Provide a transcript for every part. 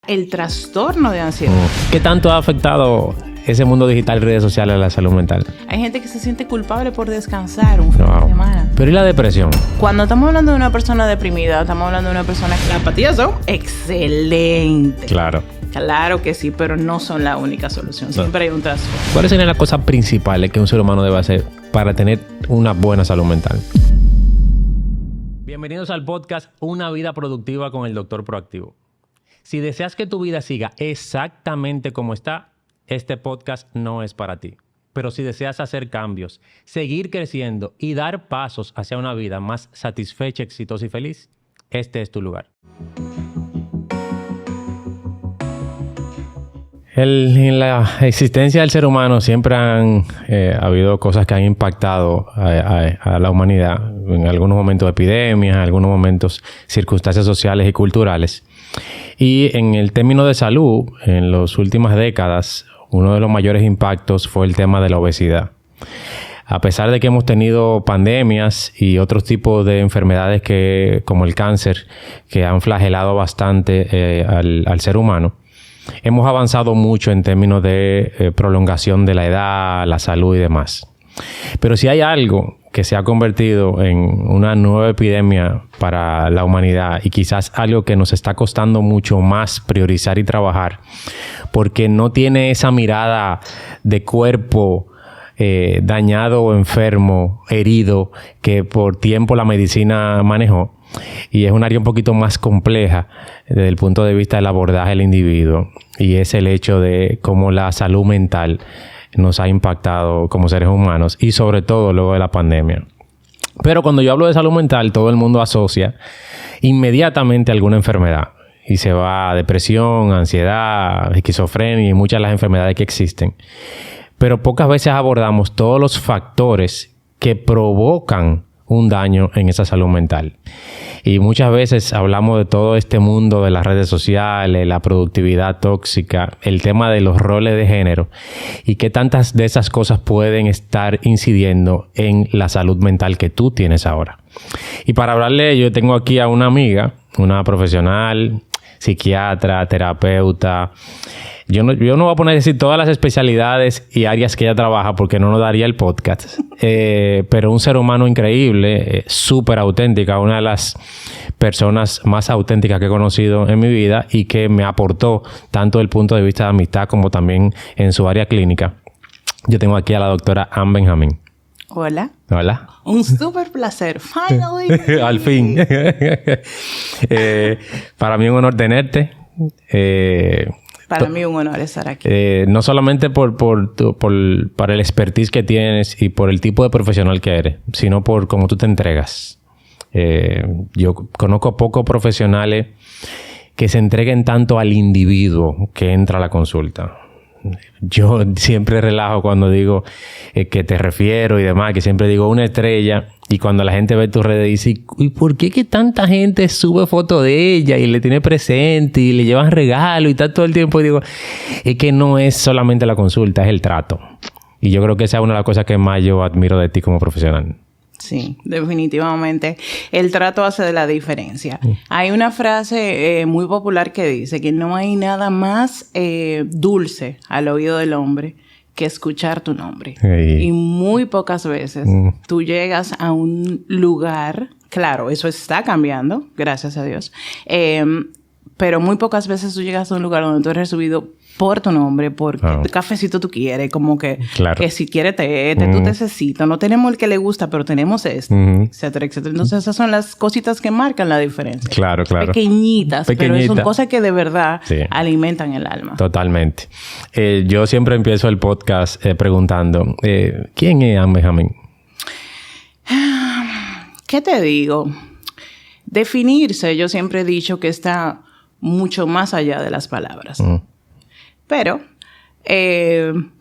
El trastorno de ansiedad. ¿Qué tanto ha afectado ese mundo digital y redes sociales a la salud mental? Hay gente que se siente culpable por descansar un fin de semana. Pero ¿y la depresión? Cuando estamos hablando de una persona deprimida, estamos hablando de una persona que las empatías son excelentes. Claro. Claro que sí, pero no son la única solución. Siempre hay un trastorno. ¿Cuáles serían las cosas principales que un ser humano debe hacer para tener una buena salud mental? Bienvenidos al podcast Una Vida Productiva con el Doctor Proactivo. Si deseas que tu vida siga exactamente como está, este podcast no es para ti. Pero si deseas hacer cambios, seguir creciendo y dar pasos hacia una vida más satisfecha, exitosa y feliz, este es tu lugar. En la existencia del ser humano siempre han habido cosas que han impactado a la humanidad. En algunos momentos epidemias, en algunos momentos circunstancias sociales y culturales. Y en el término de salud, en las últimas décadas, uno de los mayores impactos fue el tema de la obesidad. A pesar de que hemos tenido pandemias y otros tipos de enfermedades como el cáncer, que han flagelado bastante al ser humano, hemos avanzado mucho en términos de prolongación de la edad, la salud y demás. Pero si hay algo que se ha convertido en una nueva epidemia para la humanidad y quizás algo que nos está costando mucho más priorizar y trabajar, porque no tiene esa mirada de cuerpo dañado o enfermo, herido, que por tiempo la medicina manejó, y es un área un poquito más compleja desde el punto de vista del abordaje del individuo, y es el hecho de cómo la salud mental nos ha impactado como seres humanos y sobre todo luego de la pandemia. Pero cuando yo hablo de salud mental, todo el mundo asocia inmediatamente alguna enfermedad y se va a depresión, ansiedad, esquizofrenia y muchas de las enfermedades que existen. Pero pocas veces abordamos todos los factores que provocan un daño en esa salud mental. Y muchas veces hablamos de todo este mundo de las redes sociales, la productividad tóxica, el tema de los roles de género y qué tantas de esas cosas pueden estar incidiendo en la salud mental que tú tienes ahora. Y para hablarle, yo tengo aquí a una amiga, una profesional, psiquiatra, terapeuta. Yo no voy a poner a decir todas las especialidades y áreas que ella trabaja porque no nos daría el podcast. Pero un ser humano increíble, súper auténtica, una de las personas más auténticas que he conocido en mi vida y que me aportó tanto desde el punto de vista de amistad como también en su área clínica. Yo tengo aquí a la doctora Ann Benjamín. Hola. Hola. Un súper placer. Finally. Al fin. Para mí es un honor tenerte. Para mí un honor estar aquí. No solamente para el expertise que tienes y por el tipo de profesional que eres, sino por cómo tú te entregas. Yo conozco pocos profesionales que se entreguen tanto al individuo que entra a la consulta. Yo siempre relajo cuando digo que te refiero y demás, que siempre digo una estrella, y cuando la gente ve tus redes dice, ¿y por qué que tanta gente sube fotos de ella y le tiene presente y le llevan regalo y está todo el tiempo? Y digo, es que no es solamente la consulta, es el trato. Y yo creo que esa es una de las cosas que más yo admiro de ti como profesional. Sí, definitivamente. El trato hace de la diferencia. Hay una frase muy popular que dice que no hay nada más dulce al oído del hombre que escuchar tu nombre. Hey. Y muy pocas veces tú llegas a un lugar, claro, eso está cambiando, gracias a Dios, pero muy pocas veces tú llegas a un lugar donde tú eres recibido por tu nombre, por qué cafecito tú quieres, como que, claro, que si quieres tú necesitas. No tenemos el que le gusta, pero tenemos etcétera, etcétera. Entonces esas son las cositas que marcan la diferencia. Claro, claro. Pequeñitas, pero son cosas que de verdad alimentan el alma. Totalmente. Yo siempre empiezo el podcast preguntando, ¿quién es Ann Benjamín? ¿Qué te digo? Definirse, yo siempre he dicho que está mucho más allá de las palabras. Pero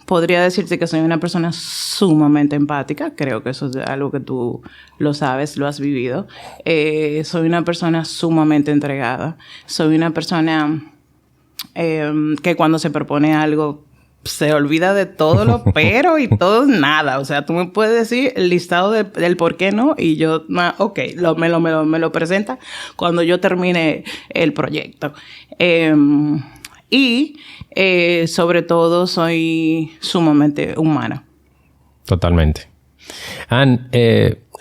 podría decirte que soy una persona sumamente empática. Creo que eso es algo que tú lo sabes, lo has vivido. Soy una persona sumamente entregada. Soy una persona que cuando se propone algo se olvida de todo lo pero y todo nada. O sea, tú me puedes decir el listado del por qué no y yo, ok, me lo presenta cuando yo termine el proyecto. Sobre todo soy sumamente humana. Totalmente. Ann,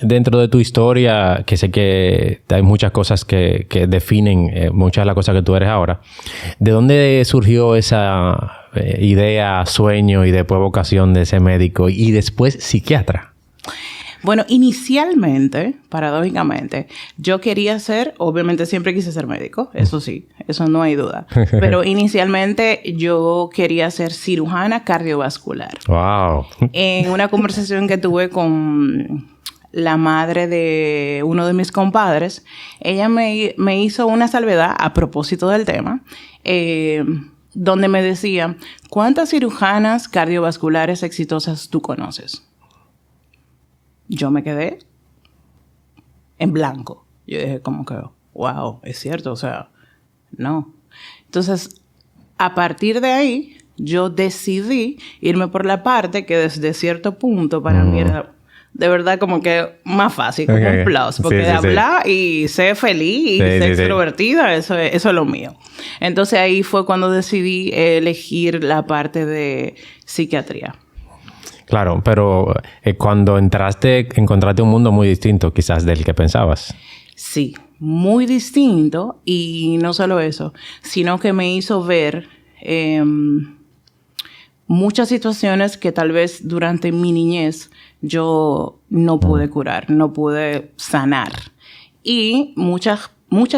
dentro de tu historia, que sé que hay muchas cosas que definen muchas de las cosas que tú eres ahora, ¿de dónde surgió esa idea, sueño y después vocación de ser médico y después psiquiatra? Bueno, inicialmente, paradójicamente, yo quería ser, obviamente siempre quise ser médico, eso sí, eso no hay duda. Pero inicialmente yo quería ser cirujana cardiovascular. ¡Wow! En una conversación que tuve con la madre de uno de mis compadres, ella me hizo una salvedad a propósito del tema, donde me decía, ¿cuántas cirujanas cardiovasculares exitosas tú conoces? Yo me quedé en blanco. Yo dije como que, wow, es cierto, o sea, no. Entonces, a partir de ahí, yo decidí irme por la parte que desde cierto punto para mí era de verdad como que más fácil, como un plus. Porque de hablar y ser feliz y ser extrovertida, eso es lo mío. Entonces ahí fue cuando decidí elegir la parte de psiquiatría. Claro, pero cuando entraste un mundo muy distinto quizás del que pensabas. Sí, muy distinto. Y no solo eso, sino que me hizo ver muchas situaciones que tal vez durante mi niñez yo no pude curar, no pude sanar. Y muchas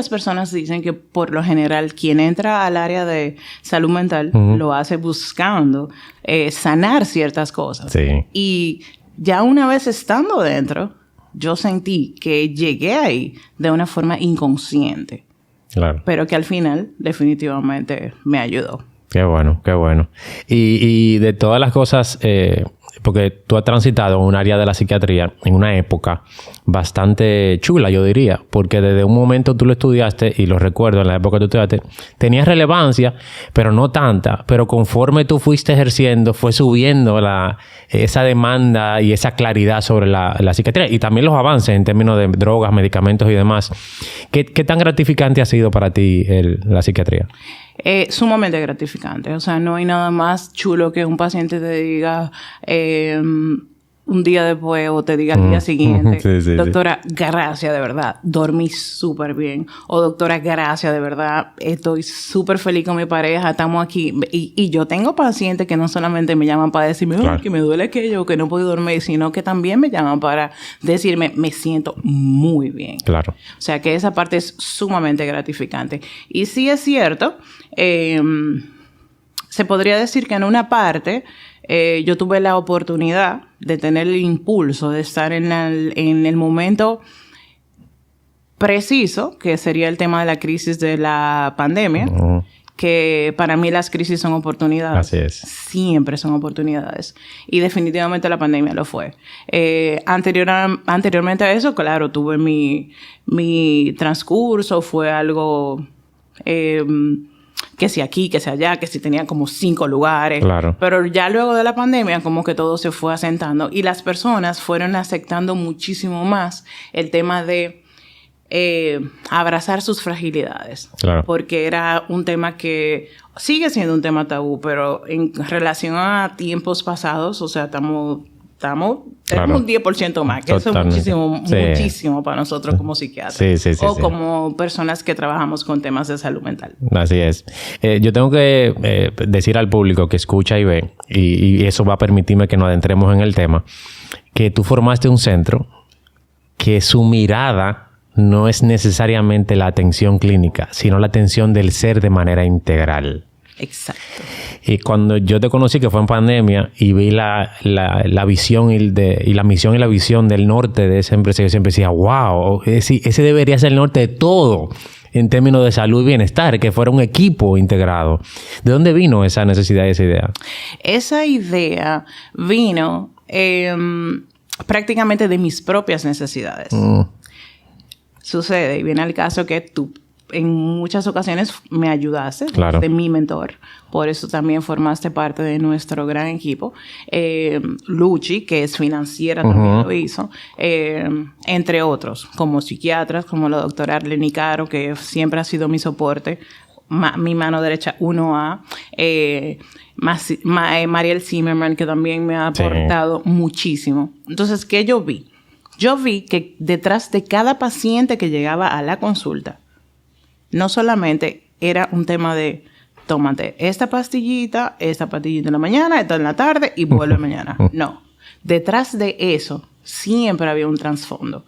personas dicen que por lo general quien entra al área de salud mental lo hace buscando sanar ciertas cosas. Sí. Y ya una vez estando dentro, yo sentí que llegué ahí de una forma inconsciente. Claro. Pero que al final definitivamente me ayudó. Qué bueno, qué bueno. Y de todas las cosas, porque tú has transitado en un área de la psiquiatría en una época bastante chula, yo diría, porque desde un momento tú lo estudiaste, y lo recuerdo en la época que tú estudiaste, tenías relevancia, pero no tanta, pero conforme tú fuiste ejerciendo, fue subiendo esa demanda y esa claridad sobre la psiquiatría, y también los avances en términos de drogas, medicamentos y demás. ¿Qué tan gratificante ha sido para ti la psiquiatría? Sumamente gratificante. O sea, no hay nada más chulo que un paciente te diga un día después o te diga al día siguiente, doctora, gracias, de verdad, dormí súper bien. O doctora, gracias, de verdad, estoy súper feliz con mi pareja, estamos aquí. Y yo tengo pacientes que no solamente me llaman para decirme, que me duele aquello, que no puedo dormir, sino que también me llaman para decirme, me siento muy bien. Claro. O sea, que esa parte es sumamente gratificante. Y sí es cierto, se podría decir que en una parte yo tuve la oportunidad de tener el impulso de estar en el momento preciso, que sería el tema de la crisis de la pandemia, que para mí las crisis son oportunidades. Así es. Siempre son oportunidades. Y definitivamente la pandemia lo fue. Anteriormente a eso, claro, tuve mi transcurso, fue algo... que si aquí, que si allá, que si tenía como 5 lugares. Claro. Pero ya luego de la pandemia como que todo se fue asentando y las personas fueron aceptando muchísimo más el tema de abrazar sus fragilidades. Claro. Porque era un tema que sigue siendo un tema tabú, pero en relación a tiempos pasados, o sea, tenemos un 10% más, que totalmente. Eso es muchísimo para nosotros como psiquiatras. O como personas que trabajamos con temas de salud mental. Así es. Yo tengo que decir al público que escucha y ve, y eso va a permitirme que nos adentremos en el tema, que tú formaste un centro que su mirada no es necesariamente la atención clínica, sino la atención del ser de manera integral. Exacto. Y cuando yo te conocí, que fue en pandemia, y vi la visión y la misión y la visión del norte de esa empresa, yo siempre decía, wow, ese debería ser el norte de todo en términos de salud y bienestar, que fuera un equipo integrado. ¿De dónde vino esa necesidad y esa idea? Esa idea vino prácticamente de mis propias necesidades. Sucede, y viene al caso que tú en muchas ocasiones me ayudaste, de mi mentor. Por eso también formaste parte de nuestro gran equipo. Luchi, que es financiera, también lo hizo. Entre otros, como psiquiatras, como la doctora Arlene Caro, que siempre ha sido mi soporte. Mi mano derecha 1A. Mariel Zimmerman, que también me ha aportado muchísimo. Entonces, ¿qué yo vi? Yo vi que detrás de cada paciente que llegaba a la consulta, no solamente era un tema de tómate esta pastillita en la mañana, esta en la tarde y vuelve mañana. No. Detrás de eso siempre había un trasfondo.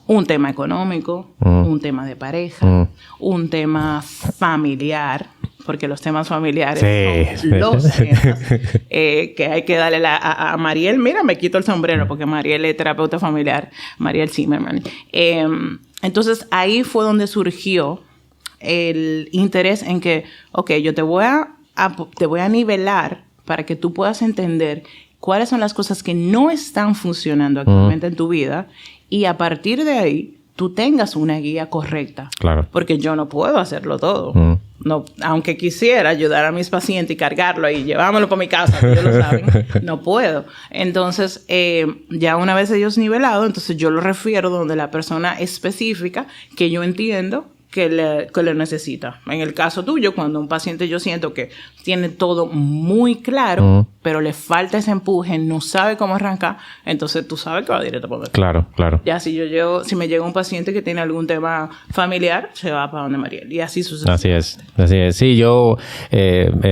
Un tema económico, un tema de pareja, un tema familiar, porque los temas familiares son los temas que hay que darle a Mariel. Mira, me quito el sombrero porque Mariel es terapeuta familiar, Mariel Zimmerman. Entonces, ahí fue donde surgió el interés en que, yo te voy a nivelar para que tú puedas entender cuáles son las cosas que no están funcionando actualmente en tu vida y a partir de ahí tú tengas una guía correcta. Claro. Porque yo no puedo hacerlo todo. No, aunque quisiera ayudar a mis pacientes y cargarlo y llevármelo para mi casa, que ellos lo saben, no puedo. Entonces, ya una vez ellos nivelados, entonces yo lo refiero donde la persona específica que yo entiendo que le necesita. En el caso tuyo, cuando un paciente yo siento que tiene todo muy claro, pero le falta ese empuje, no sabe cómo arrancar, entonces tú sabes que va directo para donde. Claro. Ya si me llega un paciente que tiene algún tema familiar, se va para donde Mariel. Y así sucesivamente. Así es. Sí, yo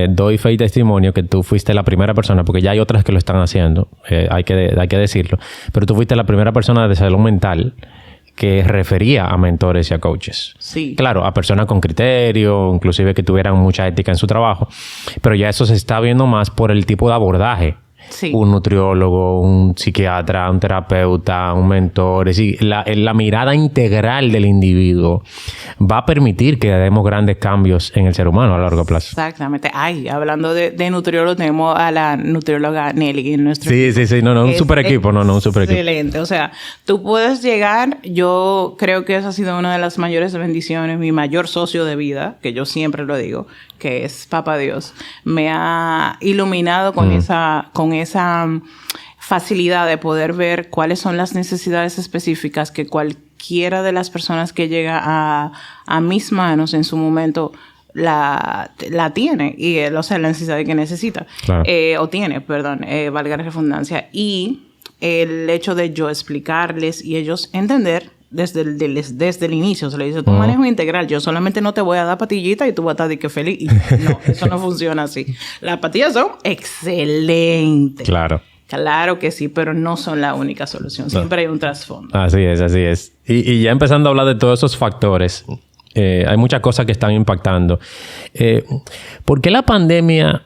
doy fe y testimonio que tú fuiste la primera persona, porque ya hay otras que lo están haciendo, hay que decirlo, pero tú fuiste la primera persona de salud mental que refería a mentores y a coaches. Sí. Claro, a personas con criterio, inclusive que tuvieran mucha ética en su trabajo, pero ya eso se está viendo más por el tipo de abordaje. Sí. Un nutriólogo, un psiquiatra, un terapeuta, un mentor. Es decir, la mirada integral del individuo va a permitir que demos grandes cambios en el ser humano a largo plazo. Exactamente. Hablando de nutriólogo, tenemos a la nutrióloga Nelly en nuestro equipo. Sí. Un super equipo. Un super equipo. Excelente. O sea, tú puedes llegar... Yo creo que esa ha sido una de las mayores bendiciones. Mi mayor socio de vida, que yo siempre lo digo, que es Papá Dios, me ha iluminado con esa facilidad de poder ver cuáles son las necesidades específicas que cualquiera de las personas que llega a mis manos en su momento la tiene. Y la necesidad que necesita. Claro. Valga la redundancia. Y el hecho de yo explicarles y ellos entender desde el inicio. Se le dice, tu manejo integral. Yo solamente no te voy a dar patillita y tú vas a estar de que feliz. Y no, eso no funciona así. Las pastillas son excelentes. Claro que sí, pero no son la única solución. Siempre hay un trasfondo. Así es. Y ya empezando a hablar de todos esos factores, hay muchas cosas que están impactando. ¿Por qué la pandemia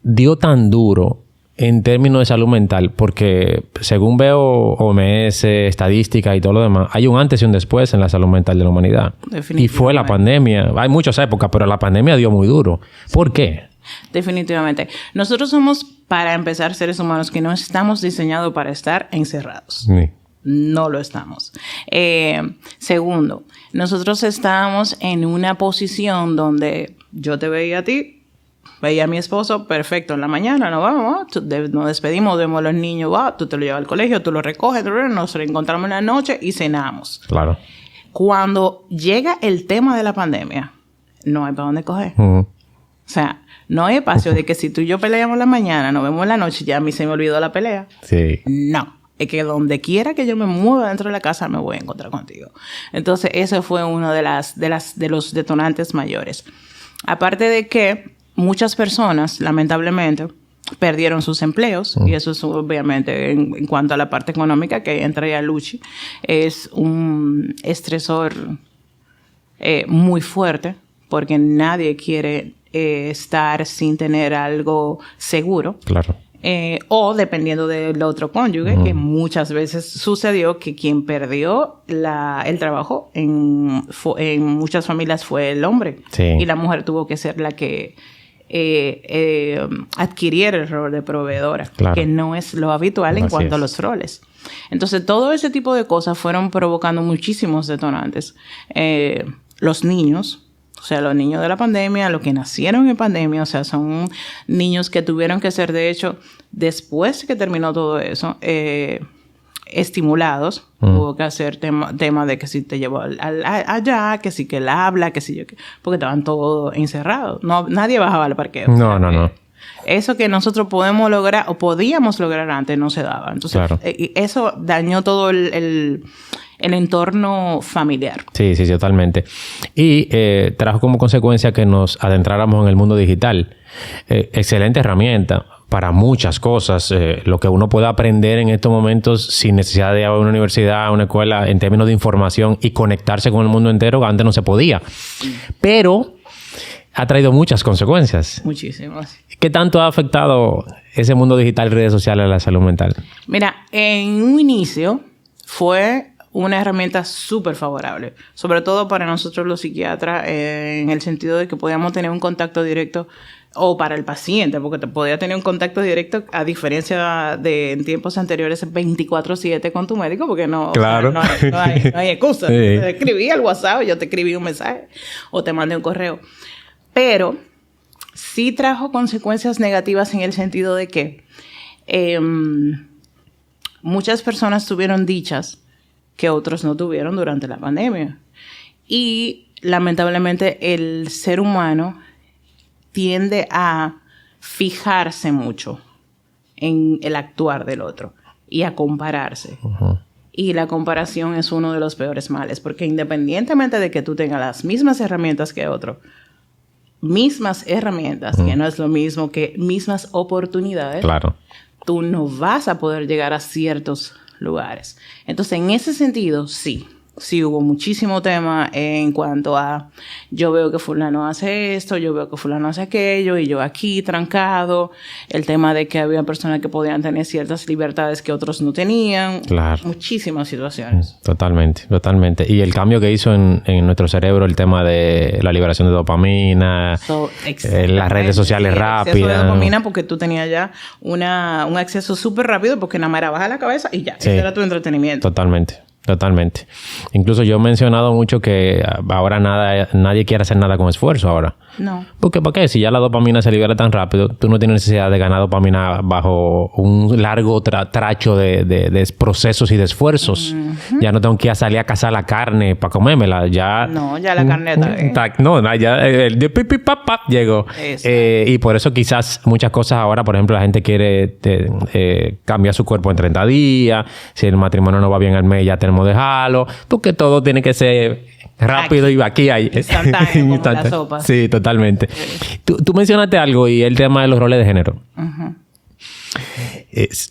dio tan duro en términos de salud mental? Porque según veo OMS, estadística y todo lo demás, hay un antes y un después en la salud mental de la humanidad. Y fue la pandemia. Hay muchas épocas, pero la pandemia dio muy duro. ¿Por qué? Definitivamente. Nosotros somos, para empezar, seres humanos que no estamos diseñados para estar encerrados. Sí. No lo estamos. Segundo, nosotros estábamos en una posición donde yo te veía a ti, veía a mi esposo, perfecto, en la mañana nos vamos, nos despedimos, vemos a los niños, tú te lo llevas al colegio, tú lo recoges, nos reencontramos en la noche y cenamos. Claro. Cuando llega el tema de la pandemia, no hay para dónde coger. O sea, no hay espacio de que si tú y yo peleamos en la mañana, nos vemos en la noche, ya a mí se me olvidó la pelea. Sí. No. Es que donde quiera que yo me mueva dentro de la casa, me voy a encontrar contigo. Entonces, eso fue uno de los detonantes mayores. Aparte de que muchas personas, lamentablemente, perdieron sus empleos. Y eso es obviamente en cuanto a la parte económica, que entra ya Luchi, es un estresor muy fuerte, porque nadie quiere estar sin tener algo seguro. Claro. O dependiendo del otro cónyuge, que muchas veces sucedió que quien perdió el trabajo en muchas familias fue el hombre. Sí. Y la mujer tuvo que ser la que adquiriera el rol de proveedora, claro, que no es lo habitual en cuanto a los roles. Entonces, todo ese tipo de cosas fueron provocando muchísimos detonantes. los niños, o sea, los niños de la pandemia, los que nacieron en pandemia, o sea, son niños que tuvieron que ser, de hecho, después que terminó todo eso, estimulados. Hubo que hacer tema de que si te llevó allá, que si que él habla, que si yo... Porque estaban todos encerrados. No, nadie bajaba al parqueo. No. Eso que nosotros podemos lograr o podíamos lograr antes no se daba. Entonces, claro. Eso dañó todo el entorno familiar. Sí, totalmente. Y trajo como consecuencia que nos adentráramos en el mundo digital. Excelente herramienta para muchas cosas. Lo que uno puede aprender en estos momentos sin necesidad de ir a una universidad, a una escuela, en términos de información y conectarse con el mundo entero, que antes no se podía. Pero ha traído muchas consecuencias. Muchísimas. ¿Qué tanto ha afectado ese mundo digital y redes sociales a la salud mental? Mira, en un inicio fue una herramienta súper favorable, sobre todo para nosotros los psiquiatras, en el sentido de que podíamos tener un contacto directo, o para el paciente, porque te podía tener un contacto directo, a diferencia de en tiempos anteriores 24/7 con tu médico, porque claro. no hay excusa. Sí. Te escribí al WhatsApp, yo te escribí un mensaje o te mandé un correo. Pero sí trajo consecuencias negativas en el sentido de que muchas personas tuvieron dichas que otros no tuvieron durante la pandemia. Y lamentablemente el ser humano tiende a fijarse mucho en el actuar del otro y a compararse. Uh-huh. Y la comparación es uno de los peores males, porque independientemente de que tú tengas las mismas herramientas que otro, que no es lo mismo que mismas oportunidades, claro, tú no vas a poder llegar a ciertos lugares. Entonces, en ese sentido, sí hubo muchísimo tema en cuanto a yo veo que fulano hace esto, yo veo que fulano hace aquello, y yo aquí trancado. El tema de que había personas que podían tener ciertas libertades que otros no tenían. Claro. Muchísimas situaciones. Totalmente. Y el cambio que hizo en nuestro cerebro, el tema de la liberación de dopamina, las redes sociales rápidas. Exceso de dopamina, porque tú tenías ya un acceso súper rápido, porque nada más era bajar la cabeza y ya. Sí. Ese era tu entretenimiento. Totalmente. Incluso yo he mencionado mucho que ahora nadie quiere hacer nada con esfuerzo ahora. No. Porque ¿para qué? Si ya la dopamina se libera tan rápido, tú no tienes necesidad de ganar dopamina bajo un largo tracho de procesos y de esfuerzos. Uh-huh. Ya no tengo que ir a salir a cazar la carne para comérmela. Ya la carne está ya el de pipi papá llegó. Y por eso quizás muchas cosas ahora, por ejemplo, la gente quiere cambiar su cuerpo en 30 días. Si el matrimonio no va bien al mes, ya tenemos que dejarlo. Porque todo tiene que ser rápido y aquí hay. Instantáneo, como la sopa. Sí, totalmente. Tú mencionaste algo y el tema de los roles de género. Uh-huh.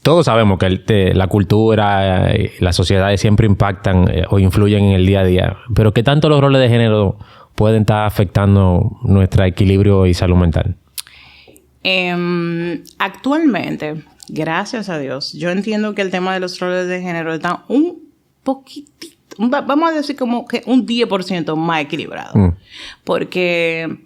Todos sabemos que la cultura y las sociedades siempre impactan o influyen en el día a día. Pero ¿qué tanto los roles de género pueden estar afectando nuestro equilibrio y salud mental? Actualmente, gracias a Dios, yo entiendo que el tema de los roles de género está un poquitito, vamos a decir como que un 10% más equilibrado. Porque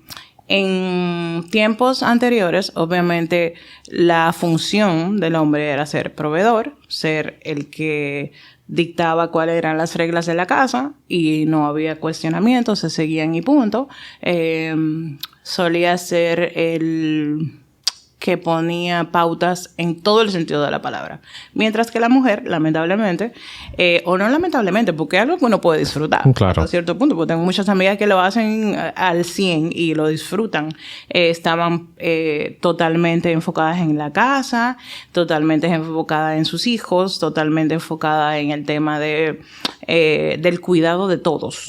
en tiempos anteriores, obviamente, la función del hombre era ser proveedor, ser el que dictaba cuáles eran las reglas de la casa y no había cuestionamientos, se seguían y punto. Solía ser el que ponía pautas en todo el sentido de la palabra. Mientras que la mujer, lamentablemente, o no lamentablemente, porque es algo que uno puede disfrutar. Claro. A cierto punto, porque tengo muchas amigas que lo hacen al 100 y lo disfrutan. Estaban totalmente enfocadas en la casa, totalmente enfocadas en sus hijos, totalmente enfocadas en el tema del cuidado de todos.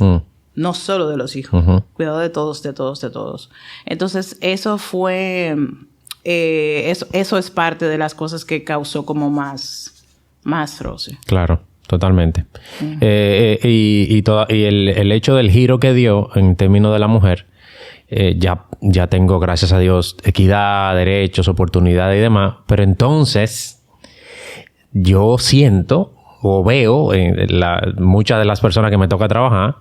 No solo de los hijos. Uh-huh. Cuidado de todos. Entonces, eso fue... eso es parte de las cosas que causó como más roce. Claro, totalmente. Uh-huh. Y el hecho del giro que dio en términos de la mujer, ya tengo, gracias a Dios, equidad, derechos, oportunidades y demás. Pero entonces, yo siento o veo muchas de las personas que me toca trabajar,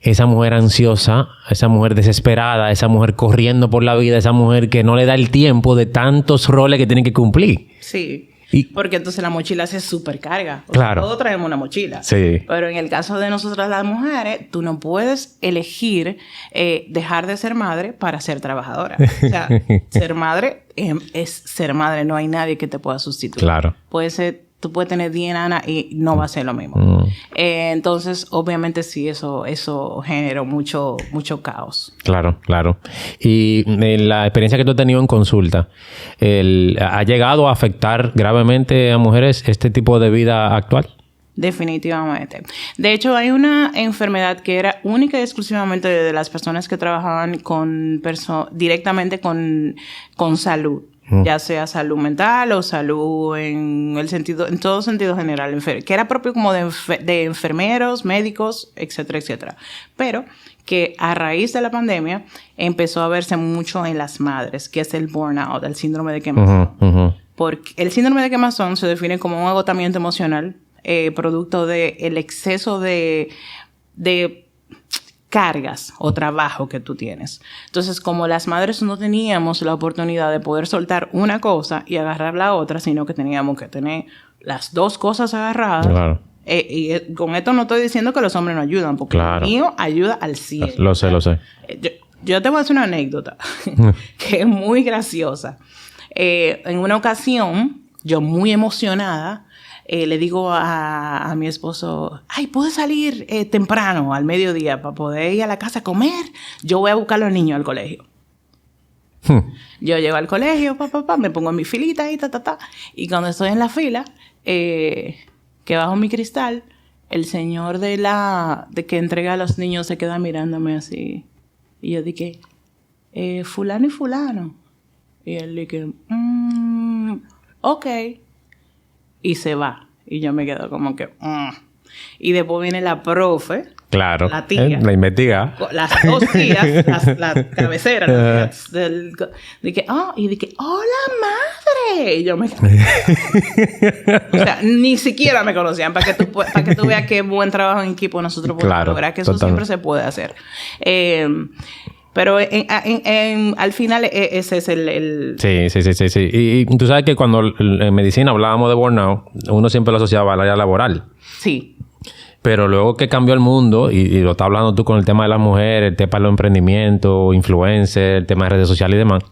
esa mujer ansiosa, esa mujer desesperada, esa mujer corriendo por la vida, esa mujer que no le da el tiempo de tantos roles que tiene que cumplir. Sí. Porque entonces la mochila se supercarga. Claro. Todos traemos una mochila. Sí. Pero en el caso de nosotras las mujeres, tú no puedes elegir dejar de ser madre para ser trabajadora. O sea, ser madre es ser madre. No hay nadie que te pueda sustituir. Claro. Tú puedes tener 10 nanas y no va a ser lo mismo. Entonces, obviamente sí, eso generó mucho caos. Claro, claro. Y la experiencia que tú has tenido en consulta, ¿ha llegado a afectar gravemente a mujeres este tipo de vida actual? Definitivamente. De hecho, hay una enfermedad que era única y exclusivamente de las personas que trabajaban directamente con salud. Ya sea salud mental o salud en todo sentido general, que era propio como de enfermeros, médicos, etcétera, etcétera. Pero que a raíz de la pandemia empezó a verse mucho en las madres, que es el burnout, el síndrome de quemazón. Porque el síndrome de quemazón se define como un agotamiento emocional producto del exceso de cargas o trabajo que tú tienes. Entonces, como las madres no teníamos la oportunidad de poder soltar una cosa y agarrar la otra, sino que teníamos que tener las dos cosas agarradas. Claro. Y con esto no estoy diciendo que los hombres no ayudan, porque el mío ayuda al 100. Lo sé. Yo te voy a hacer una anécdota que es muy graciosa. En una ocasión, yo muy emocionada, le digo a mi esposo, ¿puedo salir temprano al mediodía para poder ir a la casa a comer? Yo voy a buscar a los niños al colegio. Yo llego al colegio, me pongo en mi filita y y cuando estoy en la fila, que bajo mi cristal, el señor de que entrega a los niños se queda mirándome así. Y yo dije, fulano y fulano. Y él dije, ok. Y se va. Y yo me quedo como que... Y después viene la profe. Claro. La tía. La investiga. Las dos tías. la cabecera. Dije, y dije, ¡hola, madre! Y yo me quedo... O sea, ni siquiera me conocían. Para que tú veas qué buen trabajo en equipo nosotros podemos lograr. Que eso siempre se puede hacer. Pero al final ese es el... Sí. Y tú sabes que cuando en medicina hablábamos de burnout, uno siempre lo asociaba al área laboral. Sí. Pero luego que cambió el mundo, y lo estás hablando tú con el tema de las mujeres, el tema de los emprendimientos, influencers, el tema de redes sociales y demás.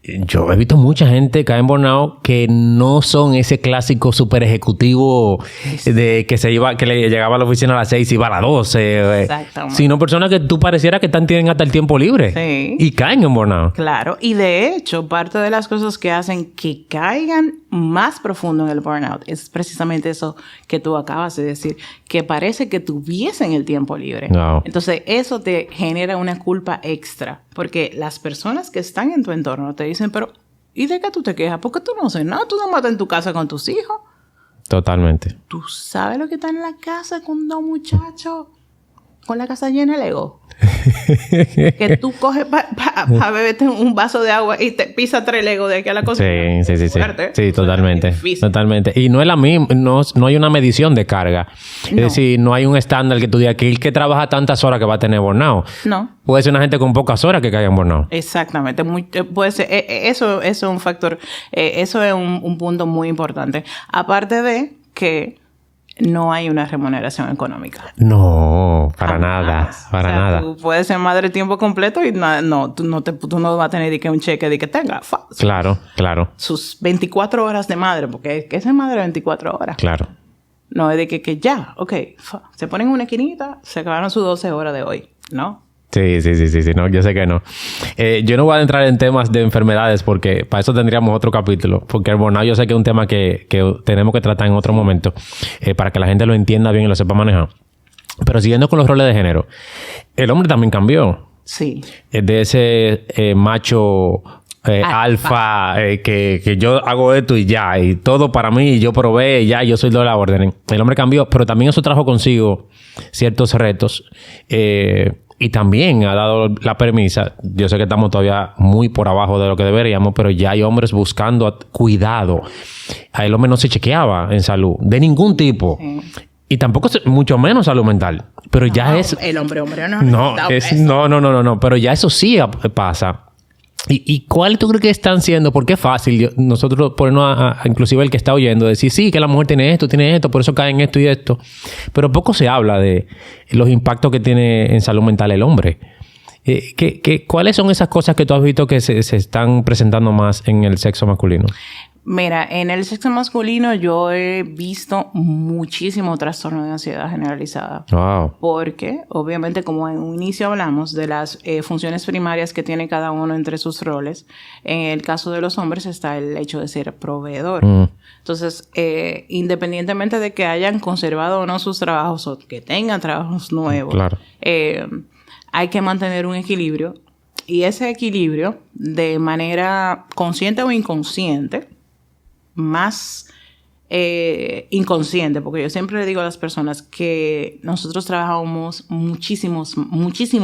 Yo he visto mucha gente caer en burnout que no son ese clásico super ejecutivo de que le llegaba a la oficina a las 6 y iba a las 12. Exactamente. Sino personas que tú pareciera que tienen hasta el tiempo libre. Sí. Y caen en burnout. Claro. Y de hecho, parte de las cosas que hacen que caigan más profundo en el burnout es precisamente eso que tú acabas de decir, que parece que tuviesen el tiempo libre. No. Entonces, eso te genera una culpa extra. Porque las personas que están en tu entorno te dicen, pero ¿y de qué tú te quejas? Porque tú no haces nada. Tú no matas en tu casa con tus hijos. Totalmente. ¿Tú sabes lo que está en la casa con dos muchachos? Con la casa llena de Lego. Que tú coges para beberte un vaso de agua y te pisa 3 Legos de aquí a la cocina. Sí. Fuerte. Sí, totalmente. Es totalmente. Y no es la misma, no hay una medición de carga. No. Es decir, no hay un estándar que tú digas que el que trabaja tantas horas que va a tener burnout. No. Puede ser una gente con pocas horas que caiga en burnout. Exactamente. Puede ser, eso es un factor, eso es un punto muy importante. Aparte de que no hay una remuneración económica. No, para nada. Para nada. Tú puedes ser madre tiempo completo y tú no vas a tener un cheque de que tenga. Claro. Sus 24 horas de madre, porque es madre 24 horas. Claro. No es de que ya, se ponen una esquinita, se acabaron sus 12 horas de hoy, ¿no? Sí. No, yo sé que no. Yo no voy a entrar en temas de enfermedades porque para eso tendríamos otro capítulo. Porque el burnout yo sé que es un tema que tenemos que tratar en otro momento para que la gente lo entienda bien y lo sepa manejar. Pero siguiendo con los roles de género, el hombre también cambió. Sí. De ese macho alfa, que yo hago esto y ya, y todo para mí, y yo probé y ya, yo soy de la orden. El hombre cambió, pero también eso trajo consigo ciertos retos. Y también ha dado la premisa, yo sé que estamos todavía muy por abajo de lo que deberíamos, pero ya hay hombres buscando cuidado. A el hombre no se chequeaba en salud, de ningún tipo. Sí. Y tampoco, mucho menos salud mental. Pero ya es... El hombre no. No, pero ya eso sí pasa. ¿Y cuál tú crees que están siendo? Porque es fácil nosotros ponernos inclusive el que está oyendo, decir, sí, que la mujer tiene esto, por eso cae en esto y esto. Pero poco se habla de los impactos que tiene en salud mental el hombre. ¿Cuáles son esas cosas que tú has visto que se están presentando más en el sexo masculino? Mira, en el sexo masculino yo he visto muchísimo trastorno de ansiedad generalizada. Wow. Porque, obviamente, como en un inicio hablamos de las funciones primarias que tiene cada uno entre sus roles, en el caso de los hombres está el hecho de ser proveedor. Entonces, independientemente de que hayan conservado o no sus trabajos o que tengan trabajos nuevos, claro. Hay que mantener un equilibrio. Y ese equilibrio, de manera consciente o inconsciente, más inconsciente, porque yo siempre le digo a las personas que nosotros trabajamos muchísimo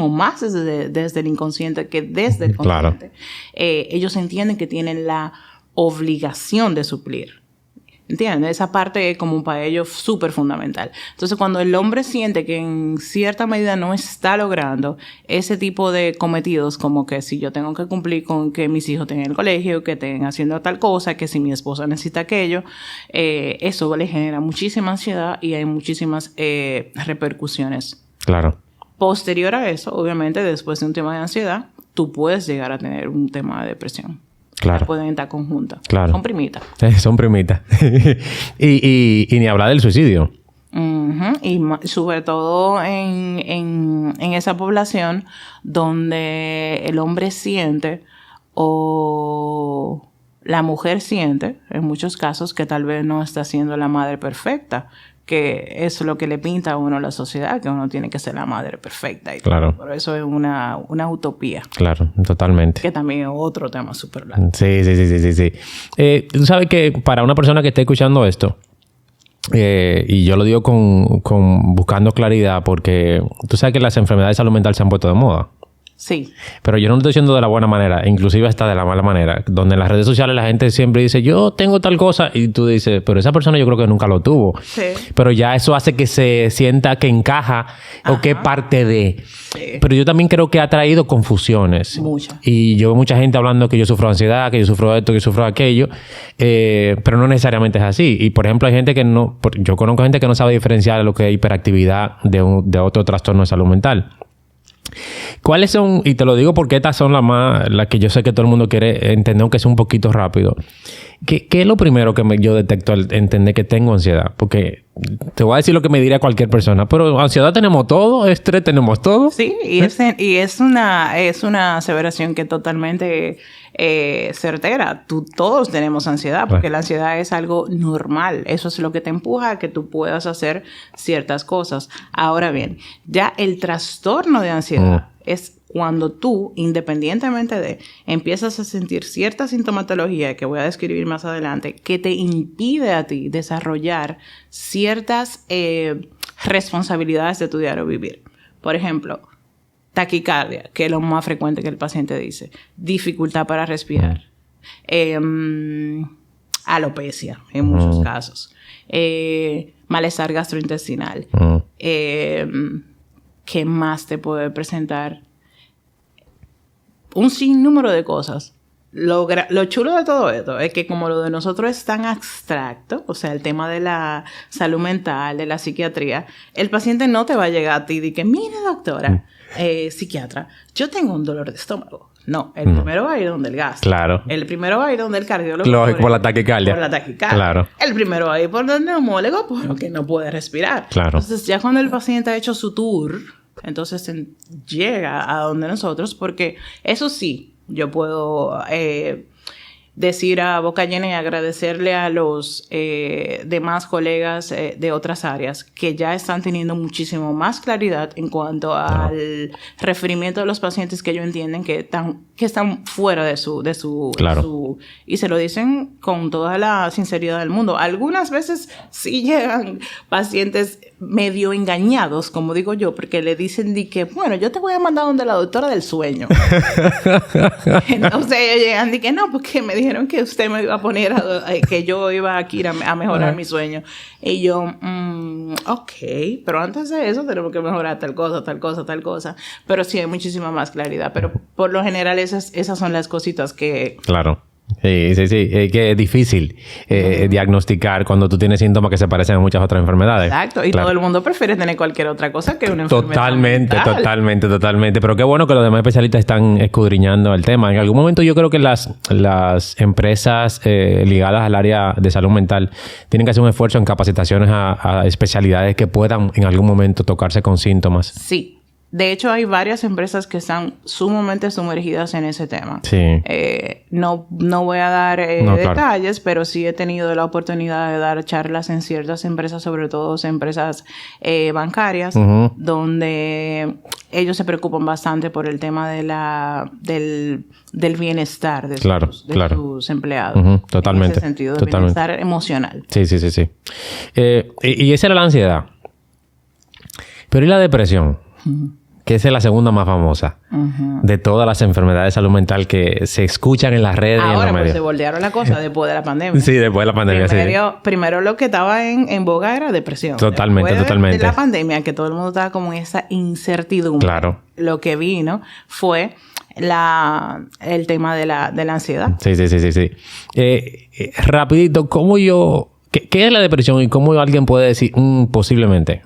más desde el inconsciente que desde el consciente. Claro. Ellos entienden que tienen la obligación de suplir. ¿Entiendes? Esa parte es como para ellos súper fundamental. Entonces, cuando el hombre siente que en cierta medida no está logrando ese tipo de cometidos, como que si yo tengo que cumplir con que mis hijos estén en el colegio, que estén haciendo tal cosa, que si mi esposa necesita aquello, eso le genera muchísima ansiedad y hay muchísimas repercusiones. Claro. Posterior a eso, obviamente, después de un tema de ansiedad, tú puedes llegar a tener un tema de depresión. Claro. Pueden estar conjuntas. Claro. Son primitas. Son primitas. y ni hablar del suicidio. Uh-huh. Y sobre todo en esa población donde el hombre siente o la mujer siente, en muchos casos, que tal vez no está siendo la madre perfecta, que es lo que le pinta a uno la sociedad, que uno tiene que ser la madre perfecta. Y claro. Pero eso es una utopía. Claro, totalmente. Que también es otro tema súper largo. Sí. Tú sabes que para una persona que esté escuchando esto, y yo lo digo con buscando claridad, porque tú sabes que las enfermedades de salud mental se han puesto de moda. Sí. Pero yo no lo estoy diciendo de la buena manera, inclusive hasta de la mala manera, donde en las redes sociales la gente siempre dice, yo tengo tal cosa, y tú dices, pero esa persona yo creo que nunca lo tuvo. Sí. Pero ya eso hace que se sienta que encaja. Ajá. O que es parte de. Sí. Pero yo también creo que ha traído confusiones. Muchas. Y yo veo mucha gente hablando que yo sufro ansiedad, que yo sufro esto, que yo sufro aquello, pero no necesariamente es así. Y por ejemplo, hay gente que no, yo conozco gente que no sabe diferenciar lo que es hiperactividad de otro trastorno de salud mental. ¿Cuáles son? Y te lo digo porque estas son las que yo sé que todo el mundo quiere entender, aunque sea un poquito rápido. ¿Qué es lo primero que yo detecto al entender que tengo ansiedad? Porque te voy a decir lo que me diría cualquier persona, pero ansiedad tenemos todo, estrés tenemos todo. Sí, y es una aseveración que totalmente certera. Todos tenemos ansiedad, porque la ansiedad es algo normal. Eso es lo que te empuja a que tú puedas hacer ciertas cosas. Ahora bien, ya el trastorno de ansiedad es cuando tú, independientemente de, empiezas a sentir cierta sintomatología que voy a describir más adelante, que te impide a ti desarrollar ciertas responsabilidades de tu diario vivir. Por ejemplo, taquicardia, que es lo más frecuente que el paciente dice. Dificultad para respirar. Alopecia, en muchos casos. Malestar gastrointestinal. ¿Qué más te puede presentar? Un sinnúmero de cosas. Lo chulo de todo esto es que como lo de nosotros es tan abstracto, o sea, el tema de la salud mental, de la psiquiatría, el paciente no te va a llegar a ti y que, mira, doctora, psiquiatra, yo tengo un dolor de estómago. No, el primero va a ir donde el gastro. Claro. El primero va a ir donde el cardiólogo. Lógico, por la taquicardia. Por la taquicardia. Claro. El primero va a ir por el neumólogo porque no puede respirar. Claro. Entonces, ya cuando el paciente ha hecho su tour, entonces llega a donde nosotros, porque eso sí, yo puedo decir a boca llena y agradecerle a los demás colegas de otras áreas que ya están teniendo muchísimo más claridad en cuanto al referimiento de los pacientes que ellos entienden que están fuera de su claro. Y se lo dicen con toda la sinceridad del mundo. Algunas veces sí llegan pacientes medio engañados, como digo yo, porque le dicen que, bueno, yo te voy a mandar donde la doctora del sueño. Entonces ellos llegan y que no, porque me dijeron que usted me iba a poner, que yo iba a ir a mejorar mi sueño. Y yo, ok, pero antes de eso tenemos que mejorar tal cosa, tal cosa, tal cosa. Pero sí hay muchísima más claridad. Pero por lo general esas son las cositas que... Claro. Sí. Que es difícil diagnosticar cuando tú tienes síntomas que se parecen a muchas otras enfermedades. Exacto. Y todo el mundo prefiere tener cualquier otra cosa que una enfermedad Totalmente. Pero qué bueno que los demás especialistas están escudriñando el tema. En algún momento yo creo que las empresas ligadas al área de salud mental tienen que hacer un esfuerzo en capacitaciones a especialidades que puedan en algún momento tocarse con síntomas. Sí. De hecho, hay varias empresas que están sumamente sumergidas en ese tema. Sí. No voy a dar detalles, claro, pero sí he tenido la oportunidad de dar charlas en ciertas empresas, sobre todo empresas bancarias, donde ellos se preocupan bastante por el tema del bienestar de sus empleados. Totalmente. En ese sentido, del bienestar emocional. Sí. Y esa era la ansiedad. Pero ¿y la depresión? Que esa es la segunda más famosa de todas las enfermedades de salud mental que se escuchan en las redes y en los medios. Ahora, pues se voltearon la cosa después de la pandemia. Sí, después de la pandemia, primero lo que estaba en boga era depresión. Totalmente. De la pandemia, que todo el mundo estaba como en esa incertidumbre. Claro. Lo que vino fue el tema de la ansiedad. Sí. Rapidito, ¿qué es la depresión y cómo alguien puede decir posiblemente?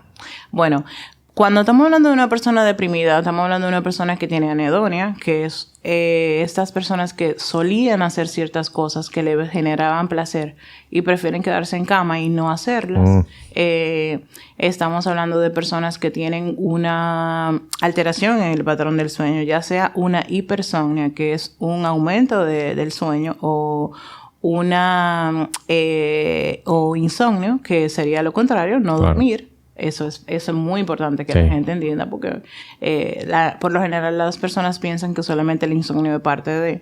Bueno, cuando estamos hablando de una persona deprimida, estamos hablando de una persona que tiene anedonia, que es estas personas que solían hacer ciertas cosas que le generaban placer y prefieren quedarse en cama y no hacerlas. Estamos hablando de personas que tienen una alteración en el patrón del sueño, ya sea una hipersomnia, que es un aumento del sueño, o insomnio, que sería lo contrario, no dormir. Eso es muy importante que la gente entienda, porque por lo general las personas piensan que solamente el insomnio es parte de...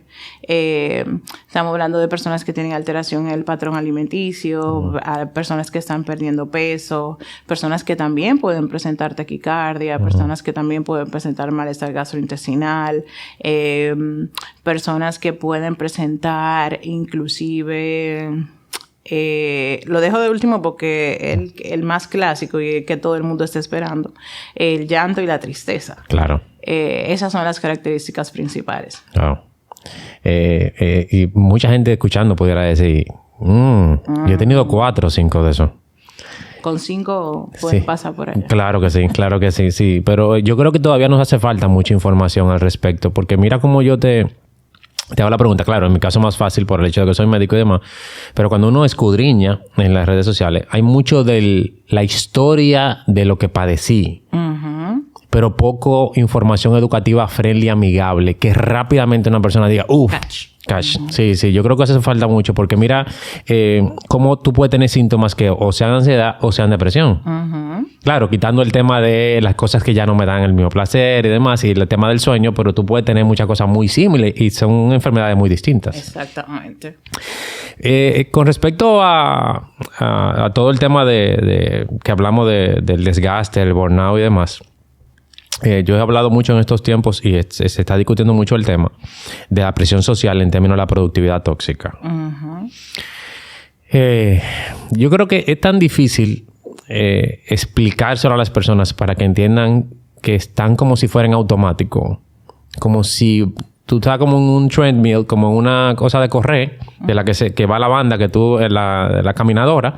estamos hablando de personas que tienen alteración en el patrón alimenticio, personas que están perdiendo peso, personas que también pueden presentar taquicardia, personas que también pueden presentar malestar gastrointestinal, personas que pueden presentar inclusive... lo dejo de último porque el más clásico y que todo el mundo está esperando, el llanto y la tristeza. Claro. Esas son las características principales. Wow. Y mucha gente escuchando pudiera decir, yo he tenido 4 o 5 de esos. Con 5 pueden pasar por ahí. Claro que sí. Pero yo creo que todavía nos hace falta mucha información al respecto, porque mira cómo yo te hago la pregunta. Claro, en mi caso más fácil por el hecho de que soy médico y demás. Pero cuando uno escudriña en las redes sociales, hay mucho de la historia de lo que padecí. Pero poco información educativa friendly, amigable, que rápidamente una persona diga, Catch. Sí. Yo creo que eso hace falta mucho porque mira cómo tú puedes tener síntomas que o sean ansiedad o sean depresión. Claro, quitando el tema de las cosas que ya no me dan el mismo placer y demás, y el tema del sueño, pero tú puedes tener muchas cosas muy similares y son enfermedades muy distintas. Exactamente. Con respecto a todo el tema de que hablamos del desgaste, el burnout y demás, yo he hablado mucho en estos tiempos y se está discutiendo mucho el tema de la presión social en términos de la productividad tóxica. Yo creo que es tan difícil explicárselo a las personas para que entiendan que están como si fueran automáticos. Como si tú estás como en un treadmill, como en una cosa de correr, de la que va la banda, que tú en la caminadora,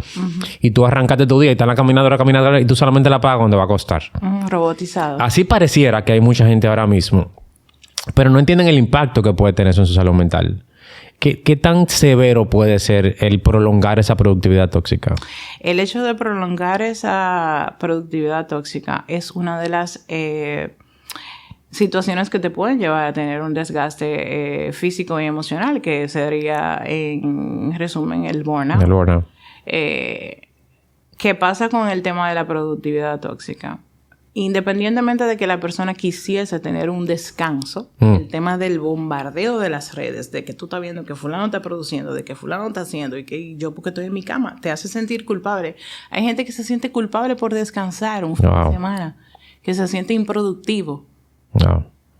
y tú arrancaste tu día y está en la caminadora y tú solamente la pagas cuando va a costar. Robotizado. Así pareciera que hay mucha gente ahora mismo, pero no entienden el impacto que puede tener eso en su salud mental. ¿Qué tan severo puede ser el prolongar esa productividad tóxica? El hecho de prolongar esa productividad tóxica es una de las situaciones que te pueden llevar a tener un desgaste físico y emocional, que sería, en resumen, el burnout. ¿Qué pasa con el tema de la productividad tóxica? Independientemente de que la persona quisiese tener un descanso, el tema del bombardeo de las redes, de que tú estás viendo que fulano está produciendo, de que fulano está haciendo y que yo porque estoy en mi cama, te hace sentir culpable. Hay gente que se siente culpable por descansar un fin de semana, que se siente improductivo.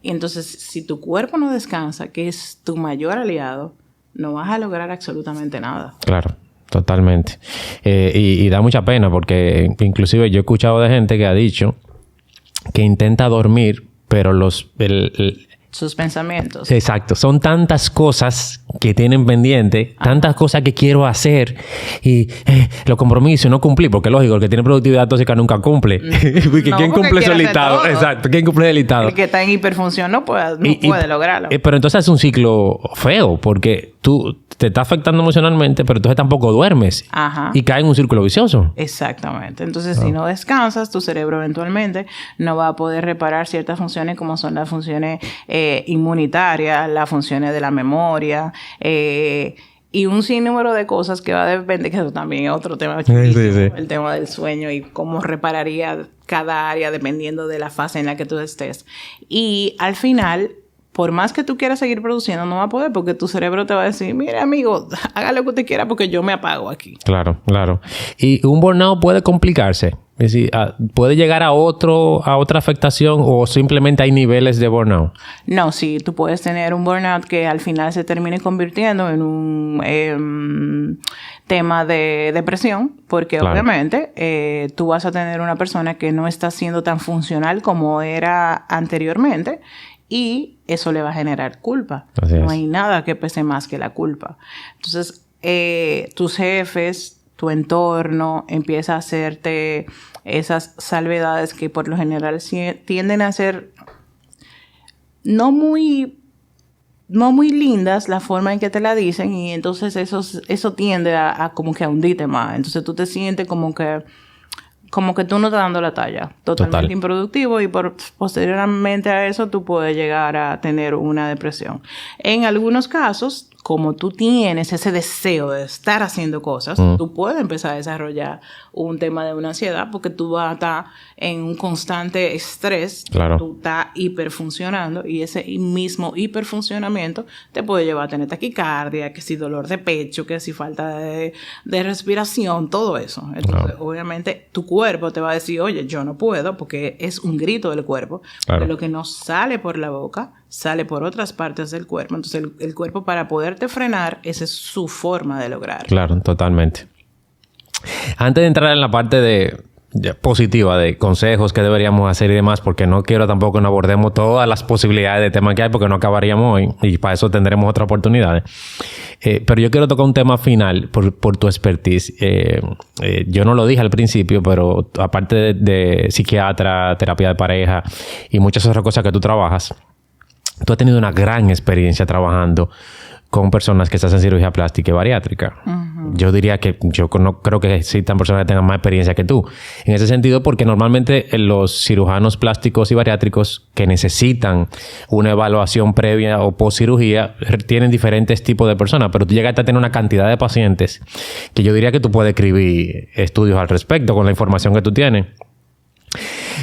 Y entonces, si tu cuerpo no descansa, que es tu mayor aliado, no vas a lograr absolutamente nada. Claro, totalmente. Y da mucha pena porque inclusive yo he escuchado de gente que ha dicho que intenta dormir, pero sus pensamientos. Exacto. Son tantas cosas que tienen pendiente, tantas cosas que quiero hacer y los compromisos no cumplí, porque lógico, el que tiene productividad tóxica nunca cumple. ¿Quién cumple ese listado? Exacto. ¿Quién cumple el listado? El que está en hiperfunción no puede lograrlo. Pero entonces es un ciclo feo, porque tú te está afectando emocionalmente, pero entonces tampoco duermes. Ajá. Y cae en un círculo vicioso. Exactamente. Entonces, si no descansas, tu cerebro eventualmente no va a poder reparar ciertas funciones como son las funciones inmunitarias, las funciones de la memoria, y un sinnúmero de cosas que va a depender, que eso también es otro tema chiquísimo, el tema del sueño y cómo repararía cada área dependiendo de la fase en la que tú estés. Y al final, por más que tú quieras seguir produciendo, no va a poder porque tu cerebro te va a decir, mire amigo, haga lo que usted quiera porque yo me apago aquí. Claro, claro. Y un burnout puede complicarse. Es decir, ¿puede llegar a otra afectación o simplemente hay niveles de burnout? No, sí, tú puedes tener un burnout que al final se termine convirtiendo en un tema de depresión, porque obviamente tú vas a tener una persona que no está siendo tan funcional como era anteriormente y eso le va a generar culpa. No hay nada que pese más que la culpa. Entonces, tus jefes, tu entorno empieza a hacerte esas salvedades que por lo general tienden a ser no muy lindas la forma en que te la dicen y entonces eso tiende a como que a hundirte más. Entonces tú te sientes como que tú no estás dando la talla. Totalmente improductivo y posteriormente a eso tú puedes llegar a tener una depresión. En algunos casos, como tú tienes ese deseo de estar haciendo cosas, tú puedes empezar a desarrollar un tema de una ansiedad porque tú vas a estar en un constante estrés. Claro. Tú estás hiperfuncionando y ese mismo hiperfuncionamiento te puede llevar a tener taquicardia, que si dolor de pecho, que si falta de respiración, todo eso. Entonces, obviamente, tu cuerpo te va a decir, oye, yo no puedo, porque es un grito del cuerpo. Claro. Pero lo que no sale por la boca, sale por otras partes del cuerpo. Entonces, el cuerpo para poderte frenar, esa es su forma de lograrlo. Claro, totalmente. Antes de entrar en la parte positiva de consejos que deberíamos hacer y demás, porque no quiero tampoco que abordemos todas las posibilidades de temas que hay, porque no acabaríamos hoy y para eso tendremos otras oportunidades. Pero yo quiero tocar un tema final por tu expertise. Yo no lo dije al principio, pero aparte de psiquiatra, terapia de pareja y muchas otras cosas que tú trabajas, tú has tenido una gran experiencia trabajando con personas que se hacen cirugía plástica y bariátrica. Yo diría que yo no creo que existan personas que tengan más experiencia que tú. En ese sentido, porque normalmente los cirujanos plásticos y bariátricos que necesitan una evaluación previa o post cirugía tienen diferentes tipos de personas, pero tú llegaste a tener una cantidad de pacientes que yo diría que tú puedes escribir estudios al respecto con la información que tú tienes.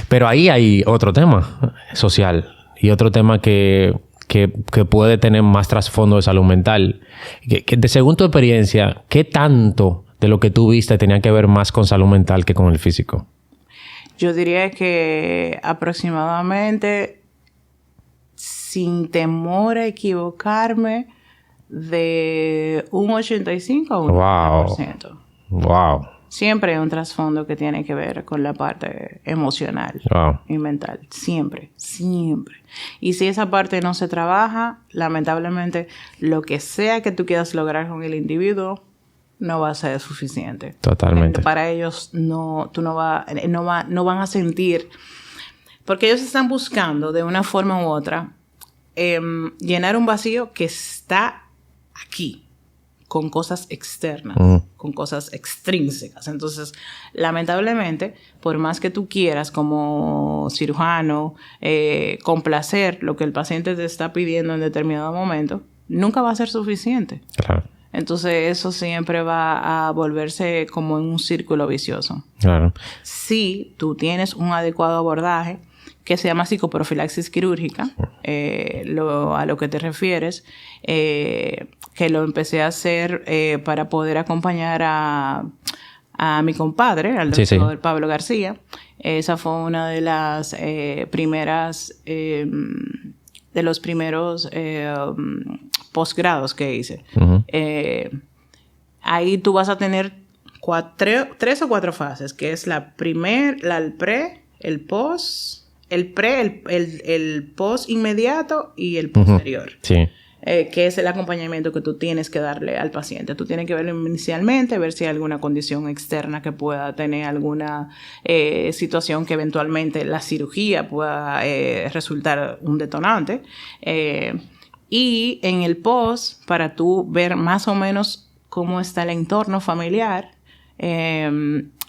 Pero ahí hay otro tema social y otro tema que puede tener más trasfondo de salud mental. Según tu experiencia, ¿qué tanto de lo que tú viste tenía que ver más con salud mental que con el físico? Yo diría que aproximadamente, sin temor a equivocarme, de un 85 a un 90%. Wow. Siempre hay un trasfondo que tiene que ver con la parte emocional y mental. Siempre, siempre. Y si esa parte no se trabaja, lamentablemente, lo que sea que tú quieras lograr con el individuo no va a ser suficiente. Totalmente. Para ellos no van a sentir, porque ellos están buscando de una forma u otra llenar un vacío que está aquí, con cosas externas, con cosas extrínsecas. Entonces, lamentablemente, por más que tú quieras como cirujano complacer lo que el paciente te está pidiendo en determinado momento, nunca va a ser suficiente. Claro. Entonces, eso siempre va a volverse como en un círculo vicioso. Claro. Si tú tienes un adecuado abordaje que se llama psicoprofilaxis quirúrgica, a lo que te refieres, que lo empecé a hacer para poder acompañar a mi compadre, al doctor Pablo García. Esa fue una de las primeras, de los primeros posgrados que hice. Ahí tú vas a tener 3 o 4 fases, que es el pre, el post, el post inmediato y el posterior. Sí. Que es el acompañamiento que tú tienes que darle al paciente. Tú tienes que verlo inicialmente, ver si hay alguna condición externa que pueda tener alguna situación que eventualmente la cirugía pueda resultar un detonante. Y en el post, para tú ver más o menos cómo está el entorno familiar,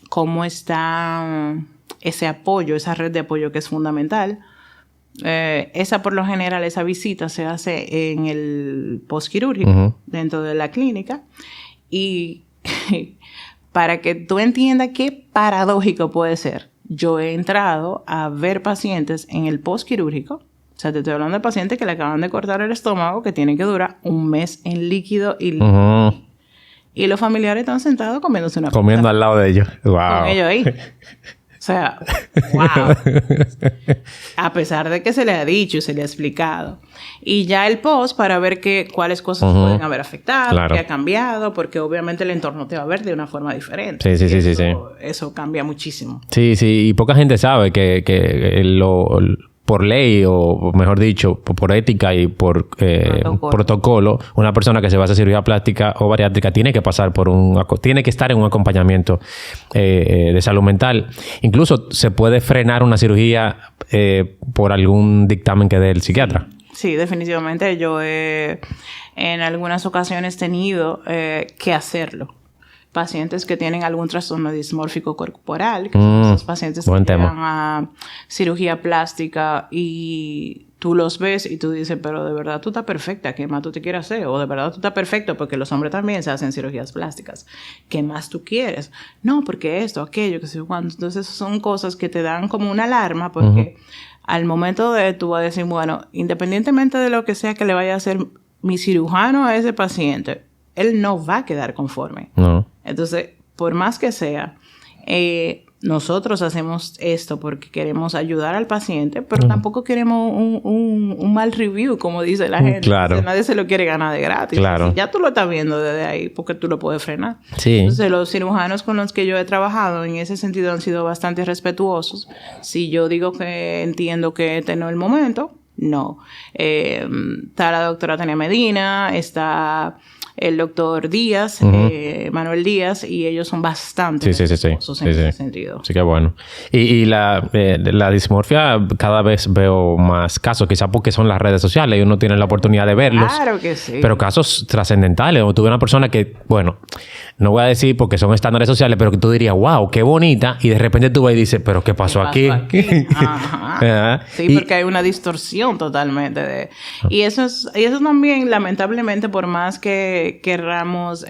cómo está ese apoyo, esa red de apoyo que es fundamental. Esa por lo general, esa visita se hace en el postquirúrgico dentro de la clínica, y para que tú entiendas qué paradójico puede ser, yo he entrado a ver pacientes en el postquirúrgico. O sea, te estoy hablando de pacientes que le acaban de cortar el estómago, que tienen que durar un mes en líquido y y los familiares están sentados comiéndose una comiendo al lado de ellos. Wow. Con ellos ahí. O sea, wow. A pesar de que se le ha dicho y se le ha explicado. Y ya el post para ver cuáles cosas pueden haber afectado, qué ha cambiado, porque obviamente el entorno te va a ver de una forma diferente. Sí. Eso cambia muchísimo. Sí. Y poca gente sabe que por ley, o mejor dicho, por ética y por protocolo, una persona que se va a hacer cirugía plástica o bariátrica tiene que pasar tiene que estar en un acompañamiento de salud mental. Incluso se puede frenar una cirugía por algún dictamen que dé el psiquiatra. Sí, definitivamente. Yo en algunas ocasiones he tenido que hacerlo. Pacientes que tienen algún trastorno dismórfico corporal, que son esos pacientes que llegan a cirugía plástica y tú los ves y tú dices, pero de verdad tú estás perfecta, ¿qué más tú te quieres hacer? O de verdad tú estás perfecto, porque los hombres también se hacen cirugías plásticas. ¿Qué más tú quieres? No, porque esto, aquello, que sé yo cuánto. Entonces son cosas que te dan como una alarma, porque al momento de tú vas a decir, bueno, independientemente de lo que sea que le vaya a hacer mi cirujano a ese paciente, él no va a quedar conforme. No. Entonces, por más que sea, nosotros hacemos esto porque queremos ayudar al paciente, pero tampoco queremos un mal review, como dice la gente. Claro. Nadie se lo quiere ganar de gratis. Claro. Ya tú lo estás viendo desde ahí, porque tú lo puedes frenar. Sí. Entonces, los cirujanos con los que yo he trabajado en ese sentido han sido bastante respetuosos. Si yo digo que entiendo que este no es el momento, no. Está la doctora Tania Medina, está el doctor Díaz, Manuel Díaz, y ellos son bastante respetuosos en ese sentido. Sí, que bueno. Y la dismorfia, cada vez veo más casos, quizás porque son las redes sociales y uno tiene la oportunidad de verlos. Claro que sí. Pero casos trascendentales. O tuve una persona que, bueno, no voy a decir porque son estándares sociales, pero que tú dirías, wow, qué bonita, y de repente tú vas y dices, pero ¿qué pasó aquí? Ajá. Sí, porque hay una distorsión totalmente de... Y eso también, lamentablemente, por más que querramos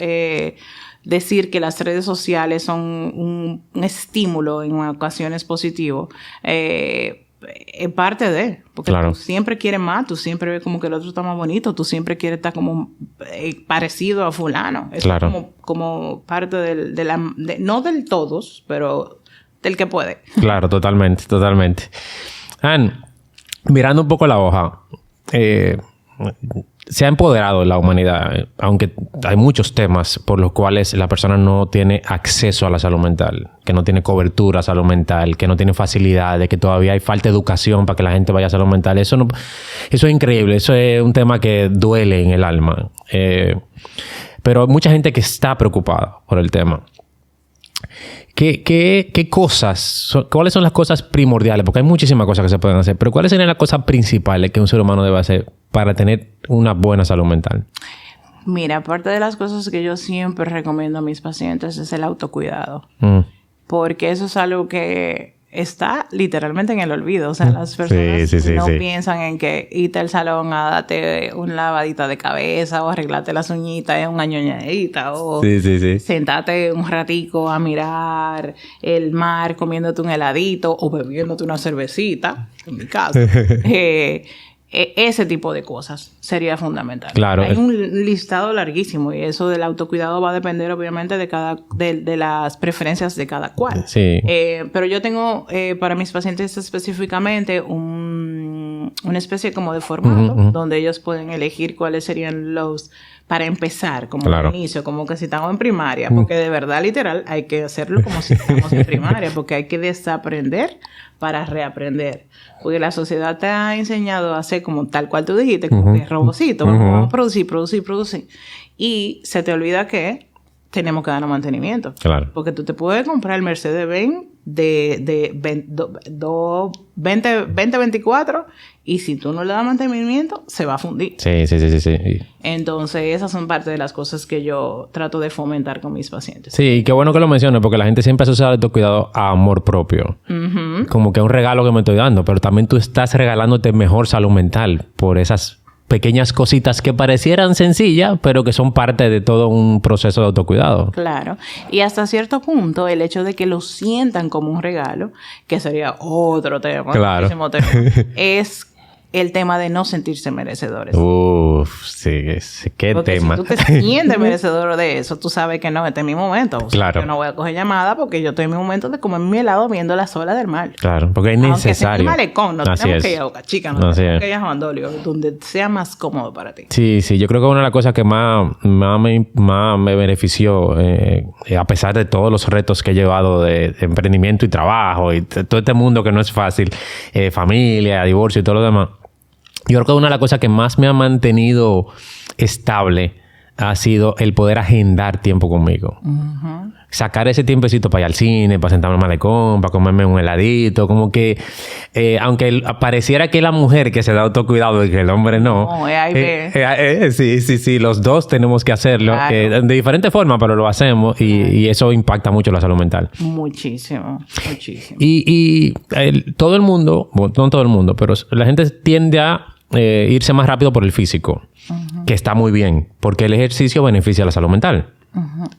decir que las redes sociales son un estímulo en ocasiones positivo, es parte de, porque tú siempre quieres más, tú siempre ves como que el otro está más bonito, tú siempre quieres estar como parecido a fulano. Es como parte no del todos, pero del que puede. Claro, totalmente. Ann, mirando un poco la hoja, se ha empoderado la humanidad, aunque hay muchos temas por los cuales la persona no tiene acceso a la salud mental, que no tiene cobertura a salud mental, que no tiene facilidades, que todavía hay falta de educación para que la gente vaya a salud mental. Eso es increíble, eso es un tema que duele en el alma. Pero hay mucha gente que está preocupada por el tema. ¿Qué cosas, cuáles son las cosas primordiales? Porque hay muchísimas cosas que se pueden hacer, pero ¿cuáles serían las cosas principales que un ser humano debe hacer para tener una buena salud mental? Mira, aparte de las cosas que yo siempre recomiendo a mis pacientes es el autocuidado. Porque eso es algo que está literalmente en el olvido. O sea, las personas no piensan en que irte al salón a darte una lavadita de cabeza o arreglarte las uñitas, una ñoñadita, o sentarte un ratico a mirar el mar comiéndote un heladito o bebiéndote una cervecita, en mi caso. Ese tipo de cosas sería fundamental. Claro. Hay un listado larguísimo y eso del autocuidado va a depender obviamente de las preferencias de cada cual. Sí. Pero yo tengo para mis pacientes específicamente un una especie como de formato donde ellos pueden elegir cuáles serían los, para empezar, como al inicio, como que si estamos en primaria, porque de verdad, literal, hay que hacerlo como si estamos en primaria, porque hay que desaprender para reaprender. Porque la sociedad te ha enseñado a hacer como tal cual tú dijiste, como que robocito, vamos a producir. Y se te olvida que tenemos que darnos mantenimiento. Claro. Porque tú te puedes comprar el Mercedes-Benz de 2024 y si tú no le das mantenimiento, se va a fundir. Sí. Entonces, esas son parte de las cosas que yo trato de fomentar con mis pacientes. Sí, y qué bueno que lo menciones porque la gente siempre asocia el autocuidado a amor propio. Como que es un regalo que me estoy dando, pero también tú estás regalándote mejor salud mental por esas pequeñas cositas que parecieran sencillas, pero que son parte de todo un proceso de autocuidado. Claro. Y hasta cierto punto, el hecho de que lo sientan como un regalo, que sería otro tema, es el tema de no sentirse merecedores. Uf, sí, qué porque tema. Si tú te sientes merecedor de eso, tú sabes que no, este es mi momento. O sea, claro. Yo no voy a coger llamada porque yo estoy en mi momento de comer mi helado viendo las olas del mar. Claro, porque es necesario. Aunque sea en malecón, no tenemos que ir a Boca Chica, no tenemos que ir a Juan Dolio, donde sea más cómodo para ti. Sí, yo creo que una de las cosas que más me benefició, a pesar de todos los retos que he llevado de emprendimiento y trabajo y todo este mundo que no es fácil, familia, divorcio y todo lo demás, yo creo que una de las cosas que más me ha mantenido estable ha sido el poder agendar tiempo conmigo. Sacar ese tiempecito para ir al cine, para sentarme al malecón, para comerme un heladito. Como que, aunque pareciera que es la mujer que se da autocuidado y que el hombre no. Sí. Los dos tenemos que hacerlo. Claro. De diferente forma, pero lo hacemos. Y eso impacta mucho la salud mental. Muchísimo. Y todo el mundo, bueno, no todo el mundo, pero la gente tiende a irse más rápido por el físico. Que está muy bien. Porque el ejercicio beneficia la salud mental.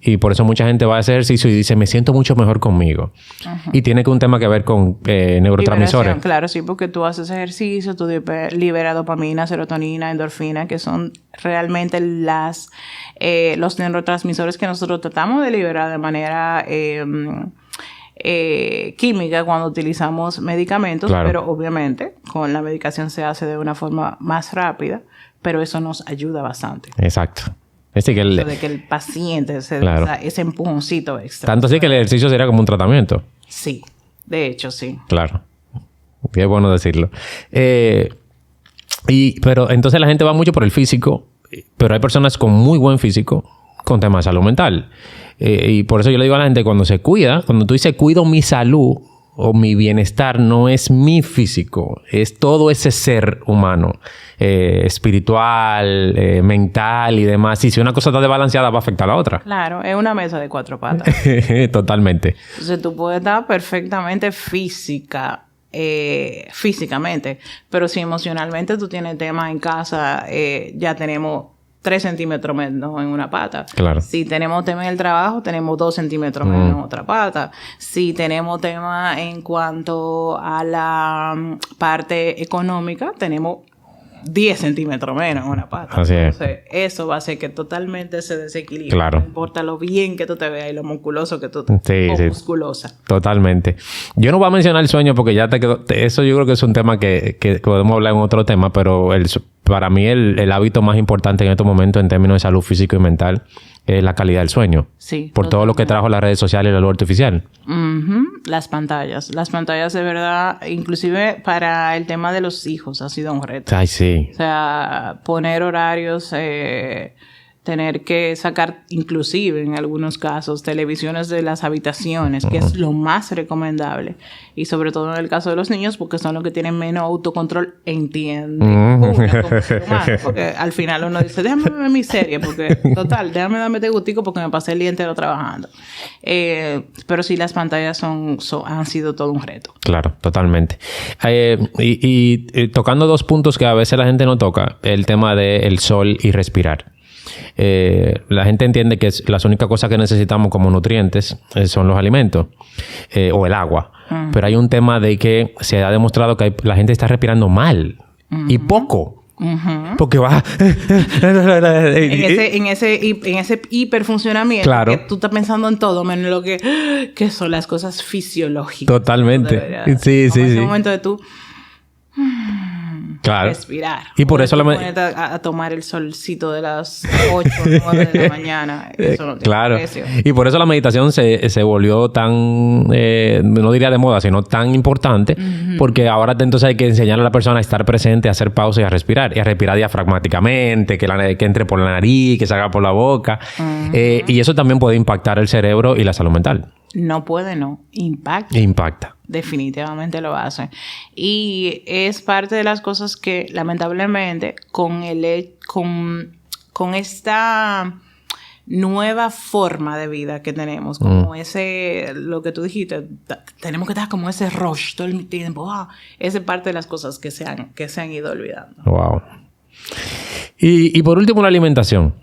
Y por eso mucha gente va a hacer ejercicio y dice, me siento mucho mejor conmigo. Y tiene que un tema que ver con neurotransmisores. Claro, sí, porque tú haces ejercicio, tú liberas dopamina, serotonina, endorfina, que son realmente los neurotransmisores que nosotros tratamos de liberar de manera química cuando utilizamos medicamentos, claro. Pero obviamente con la medicación se hace de una forma más rápida, pero eso nos ayuda bastante. Exacto. De que el paciente se da ese empujoncito extra. Tanto así que el ejercicio sería como un tratamiento. Sí, de hecho sí. Claro. Qué bueno decirlo. Pero entonces la gente va mucho por el físico, pero hay personas con muy buen físico con temas de salud mental. Y por eso yo le digo a la gente, cuando tú dices cuido mi salud o mi bienestar, no es mi físico, es todo ese ser humano, espiritual, mental y demás. Y si una cosa está desbalanceada, va a afectar a la otra. Claro, es una mesa de 4 patas. Totalmente. Entonces tú puedes estar perfectamente físicamente, pero si emocionalmente tú tienes temas en casa, ya tenemos 3 centímetros menos en una pata. Claro. Si tenemos tema en el trabajo, tenemos 2 centímetros menos en otra pata. Si tenemos tema en cuanto a la parte económica, tenemos 10 centímetros menos en una pata. Así es. Entonces, eso va a hacer que totalmente se desequilibre. Claro. No importa lo bien que tú te veas y lo musculoso que tú te veas. Sí. Musculosa. Totalmente. Yo no voy a mencionar el sueño porque ya te quedó. Eso yo creo que es un tema que podemos hablar en otro tema, pero para mí el hábito más importante en estos momentos en términos de salud físico y mental es la calidad del sueño. Sí. Por todo lo que trajo las redes sociales y la luz artificial. Las pantallas. Las pantallas de verdad, inclusive para el tema de los hijos, ha sido un reto. Ay, sí. O sea, poner horarios, tener que sacar, inclusive en algunos casos, televisiones de las habitaciones, que es lo más recomendable. Y sobre todo en el caso de los niños, porque son los que tienen menos autocontrol, entienden. Porque al final uno dice, déjame ver mi serie, porque total, déjame darme este gustico porque me pasé el día entero trabajando. Pero sí, las pantallas han sido todo un reto. Claro, totalmente. Y tocando 2 puntos que a veces la gente no toca, el tema del sol y respirar. La gente entiende que las únicas cosas que necesitamos como nutrientes son los alimentos o el agua. Pero hay un tema de que se ha demostrado que la gente está respirando mal y poco. Porque va en ese hiperfuncionamiento, claro. Que tú estás pensando en todo menos lo que son las cosas fisiológicas. Totalmente. Sí. En ese momento de tú Claro. Respirar. Y por eso a tomar el solcito de las 8 o 9 de la mañana. Eso no tiene claro. precio. Y por eso la meditación se volvió tan, no diría de moda, sino tan importante, porque ahora entonces hay que enseñar a la persona a estar presente, a hacer pausa y a respirar diafragmáticamente, que entre por la nariz, que salga por la boca. Y eso también puede impactar el cerebro y la salud mental. No puede, no. Impacta. Impacta. Definitivamente lo hace. Y es parte de las cosas que, lamentablemente, con esta nueva forma de vida que tenemos, como lo que tú dijiste, tenemos que estar como ese rush todo el tiempo. Esa es parte de las cosas que se han ido olvidando. Wow. Y por último, la alimentación.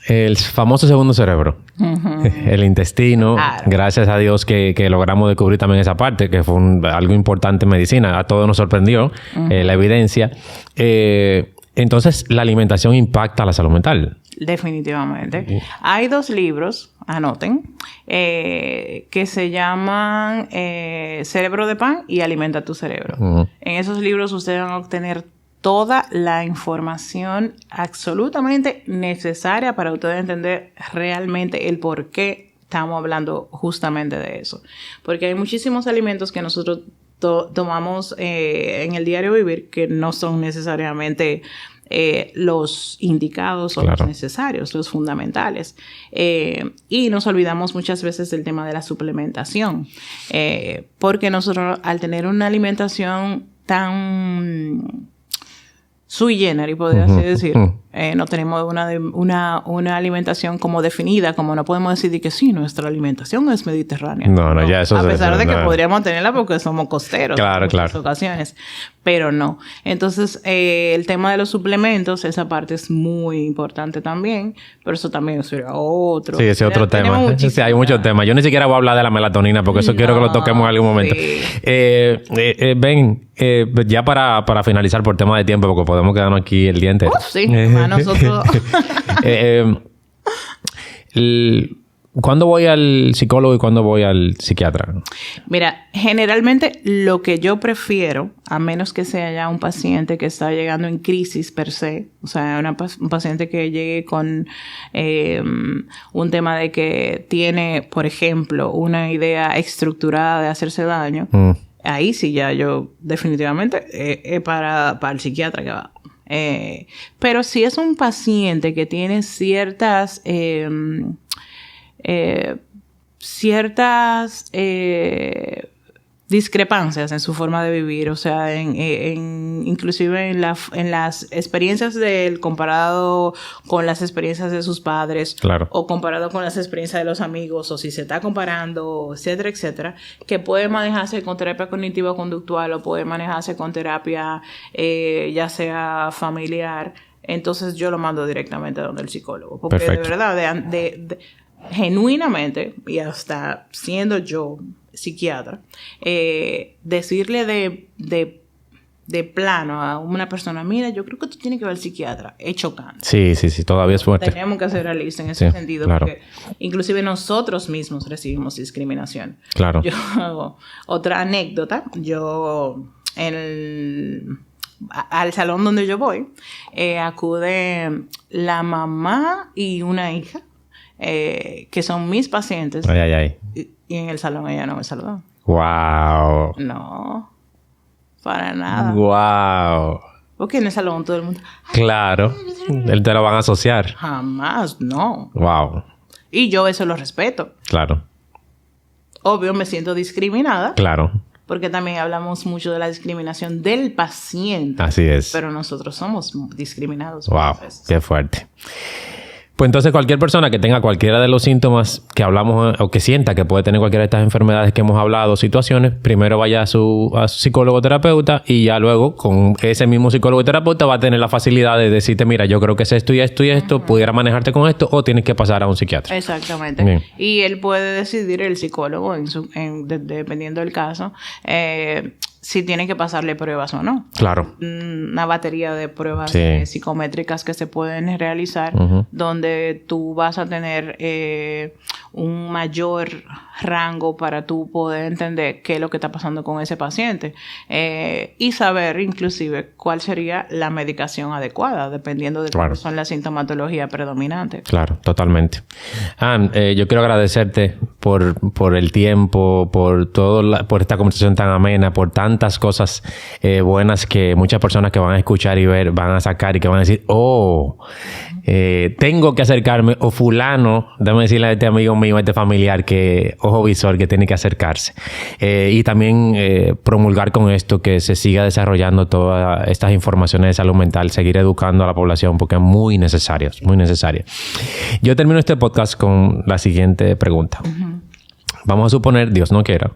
El famoso segundo cerebro. El intestino. Claro. Gracias a Dios que logramos descubrir también esa parte, que fue algo importante en medicina. A todos nos sorprendió la evidencia. Entonces, la alimentación impacta la salud mental. Definitivamente. Hay 2 libros, anoten, que se llaman Cerebro de Pan y Alimenta tu Cerebro. En esos libros ustedes van a obtener toda la información absolutamente necesaria para ustedes entender realmente el por qué estamos hablando justamente de eso. Porque hay muchísimos alimentos que nosotros tomamos en el diario vivir que no son necesariamente los indicados o los necesarios, los fundamentales. Y nos olvidamos muchas veces del tema de la suplementación. Porque nosotros, al tener una alimentación tan sui generis, podría así decir, no tenemos una alimentación como definida, como no podemos decir que sí, nuestra alimentación es mediterránea. No, ya eso. A pesar de que podríamos tenerla porque somos costeros en muchas ocasiones, pero no. Entonces, el tema de los suplementos, esa parte es muy importante también, pero eso también sería otro. Sí, ese es otro tema. Sí, hay muchos temas. Yo ni siquiera voy a hablar de la melatonina porque eso quiero que lo toquemos en algún momento. Ben, ya para finalizar por tema de tiempo, porque podemos quedarnos aquí el día entero. Sí, a nosotros. ¿Cuándo voy al psicólogo y cuándo voy al psiquiatra? Mira, generalmente lo que yo prefiero, a menos que sea ya un paciente que está llegando en crisis per se, o sea, un paciente que llegue con un tema de que tiene, por ejemplo, una idea estructurada de hacerse daño, ahí sí ya yo definitivamente es para el psiquiatra que va. Pero si es un paciente que tiene ciertas discrepancias en su forma de vivir, o sea, inclusive en las experiencias de él comparado con las experiencias de sus padres, o comparado con las experiencias de los amigos, o si se está comparando, etcétera, etcétera, que puede manejarse con terapia cognitivo-conductual o puede manejarse con terapia ya sea familiar. Entonces yo lo mando directamente a donde el psicólogo, porque de verdad, genuinamente, y hasta siendo yo psiquiatra, decirle de plano a una persona, mira, yo creo que tú tienes que ver al psiquiatra, es chocante. Sí, todavía es fuerte. Tenemos que ser realistas en ese sentido, porque inclusive nosotros mismos recibimos discriminación. Claro. Yo hago otra anécdota. Yo, al salón donde yo voy, acude la mamá y una hija, que son mis pacientes. Y en el salón ella no me saludó. ¡Wow! No, para nada. ¡Wow! Porque en el salón todo el mundo... Claro. Él te lo van a asociar. Jamás, no. ¡Wow! Y yo eso lo respeto. Claro. Obvio, me siento discriminada. Claro. Porque también hablamos mucho de la discriminación del paciente. Así es. Pero nosotros somos discriminados. ¡Wow! ¡Qué fuerte! Pues entonces cualquier persona que tenga cualquiera de los síntomas que hablamos o que sienta que puede tener cualquiera de estas enfermedades que hemos hablado, situaciones, primero vaya a su psicólogo terapeuta y ya luego con ese mismo psicólogo terapeuta va a tener la facilidad de decirte, mira, yo creo que es esto y esto y esto, pudiera manejarte con esto o tienes que pasar a un psiquiatra. Exactamente. Bien. Y él puede decidir, el psicólogo, dependiendo del caso, si tienen que pasarle pruebas o no. Claro. Una batería de pruebas psicométricas que se pueden realizar, donde tú vas a tener un mayor rango para tú poder entender qué es lo que está pasando con ese paciente y saber inclusive cuál sería la medicación adecuada, dependiendo de cuáles son las sintomatologías predominantes. Claro, totalmente. Yo quiero agradecerte por el tiempo, por esta conversación tan amena, por tantas cosas buenas que muchas personas que van a escuchar y ver van a sacar y que van a decir, tengo que acercarme, o fulano, déjame decirle a este amigo mío, a este familiar, que ojo visor, que tiene que acercarse. Y también promulgar con esto, que se siga desarrollando todas estas informaciones de salud mental, seguir educando a la población, porque es muy necesario, muy necesario. Yo termino este podcast con la siguiente pregunta. Vamos a suponer, Dios no quiera,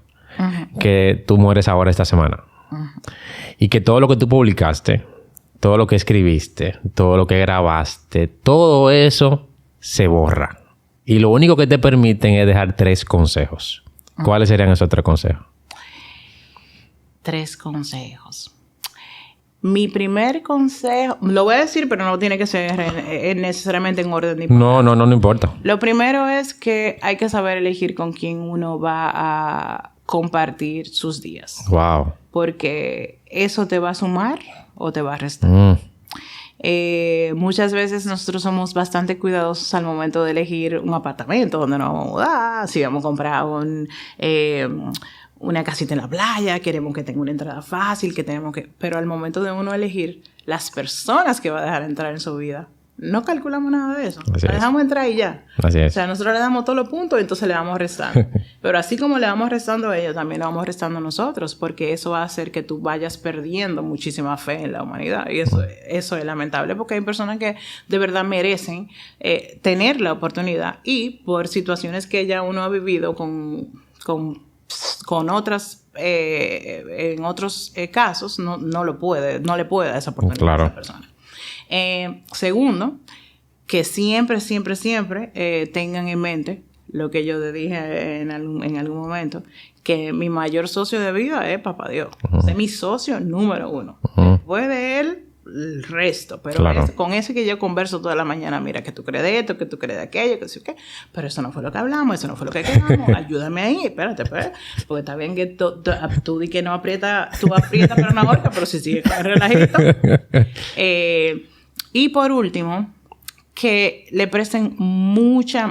que tú mueres ahora esta semana. Y que todo lo que tú publicaste, todo lo que escribiste, todo lo que grabaste, todo eso se borra. Y lo único que te permiten es dejar 3 consejos. ¿Cuáles serían esos 3 consejos? 3 consejos. Mi primer consejo, lo voy a decir, pero no tiene que ser necesariamente en orden de importancia. No importa. Lo primero es que hay que saber elegir con quién uno va a compartir sus días. Wow. Porque eso te va a sumar o te va a restar. Muchas veces nosotros somos bastante cuidadosos al momento de elegir un apartamento donde nos vamos a mudar, si vamos a comprar una casita en la playa, queremos que tenga una entrada fácil, pero al momento de uno elegir las personas que va a dejar entrar en su vida, no calculamos nada de eso. La dejamos entrar y ya. Así es. O sea, nosotros le damos todos los puntos y entonces le vamos restando. Pero así como le vamos restando a ellos, también le vamos restando a nosotros, porque eso va a hacer que tú vayas perdiendo muchísima fe en la humanidad. Y eso es lamentable, porque hay personas que de verdad merecen tener la oportunidad, y por situaciones que ya uno ha vivido con otras, en otros casos, no le puede dar esa oportunidad a esa persona. Segundo, que siempre tengan en mente lo que yo te dije en algún momento, que mi mayor socio de vida es Papá Dios. Es mi socio número 1. Después de él, el resto. Pero con ese que yo converso toda la mañana, mira, que tú crees de esto, que tú crees de aquello, que sí, que... Pero eso no fue lo que hablamos, eso no fue lo que quedamos. Ayúdame ahí, espérate. Porque está bien que tú di que no aprieta, tú aprietas pero no ahorca, pero si sigue relajito. Y por último, que le presten mucha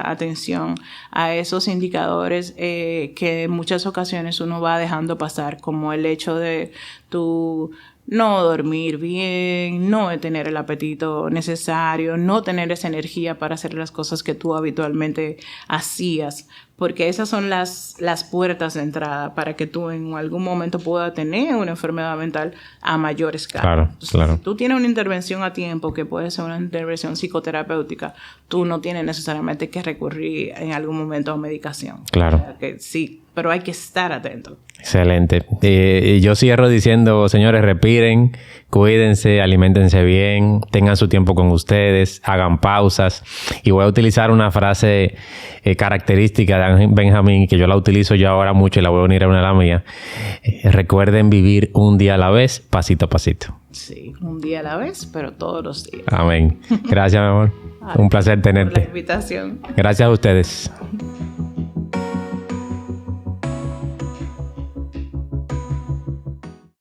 atención a esos indicadores que en muchas ocasiones uno va dejando pasar, como el hecho de tú no dormir bien, no tener el apetito necesario, no tener esa energía para hacer las cosas que tú habitualmente hacías, porque esas son las puertas de entrada para que tú en algún momento puedas tener una enfermedad mental a mayor escala. Entonces, si tú tienes una intervención a tiempo, que puede ser una intervención psicoterapéutica, tú no tienes necesariamente que recurrir en algún momento a medicación. Claro. O sea, que sí, pero hay que estar atento. Excelente. Yo cierro diciendo, señores, respiren, cuídense, aliméntense bien, tengan su tiempo con ustedes, hagan pausas. Y voy a utilizar una frase característica de Benjamín, que yo la utilizo yo ahora mucho y la voy a unir a una de las mías. Recuerden vivir un día a la vez, pasito a pasito. Sí, un día a la vez, pero todos los días. Amén. Gracias, mi amor. Un placer tenerte. Por la invitación. Gracias a ustedes.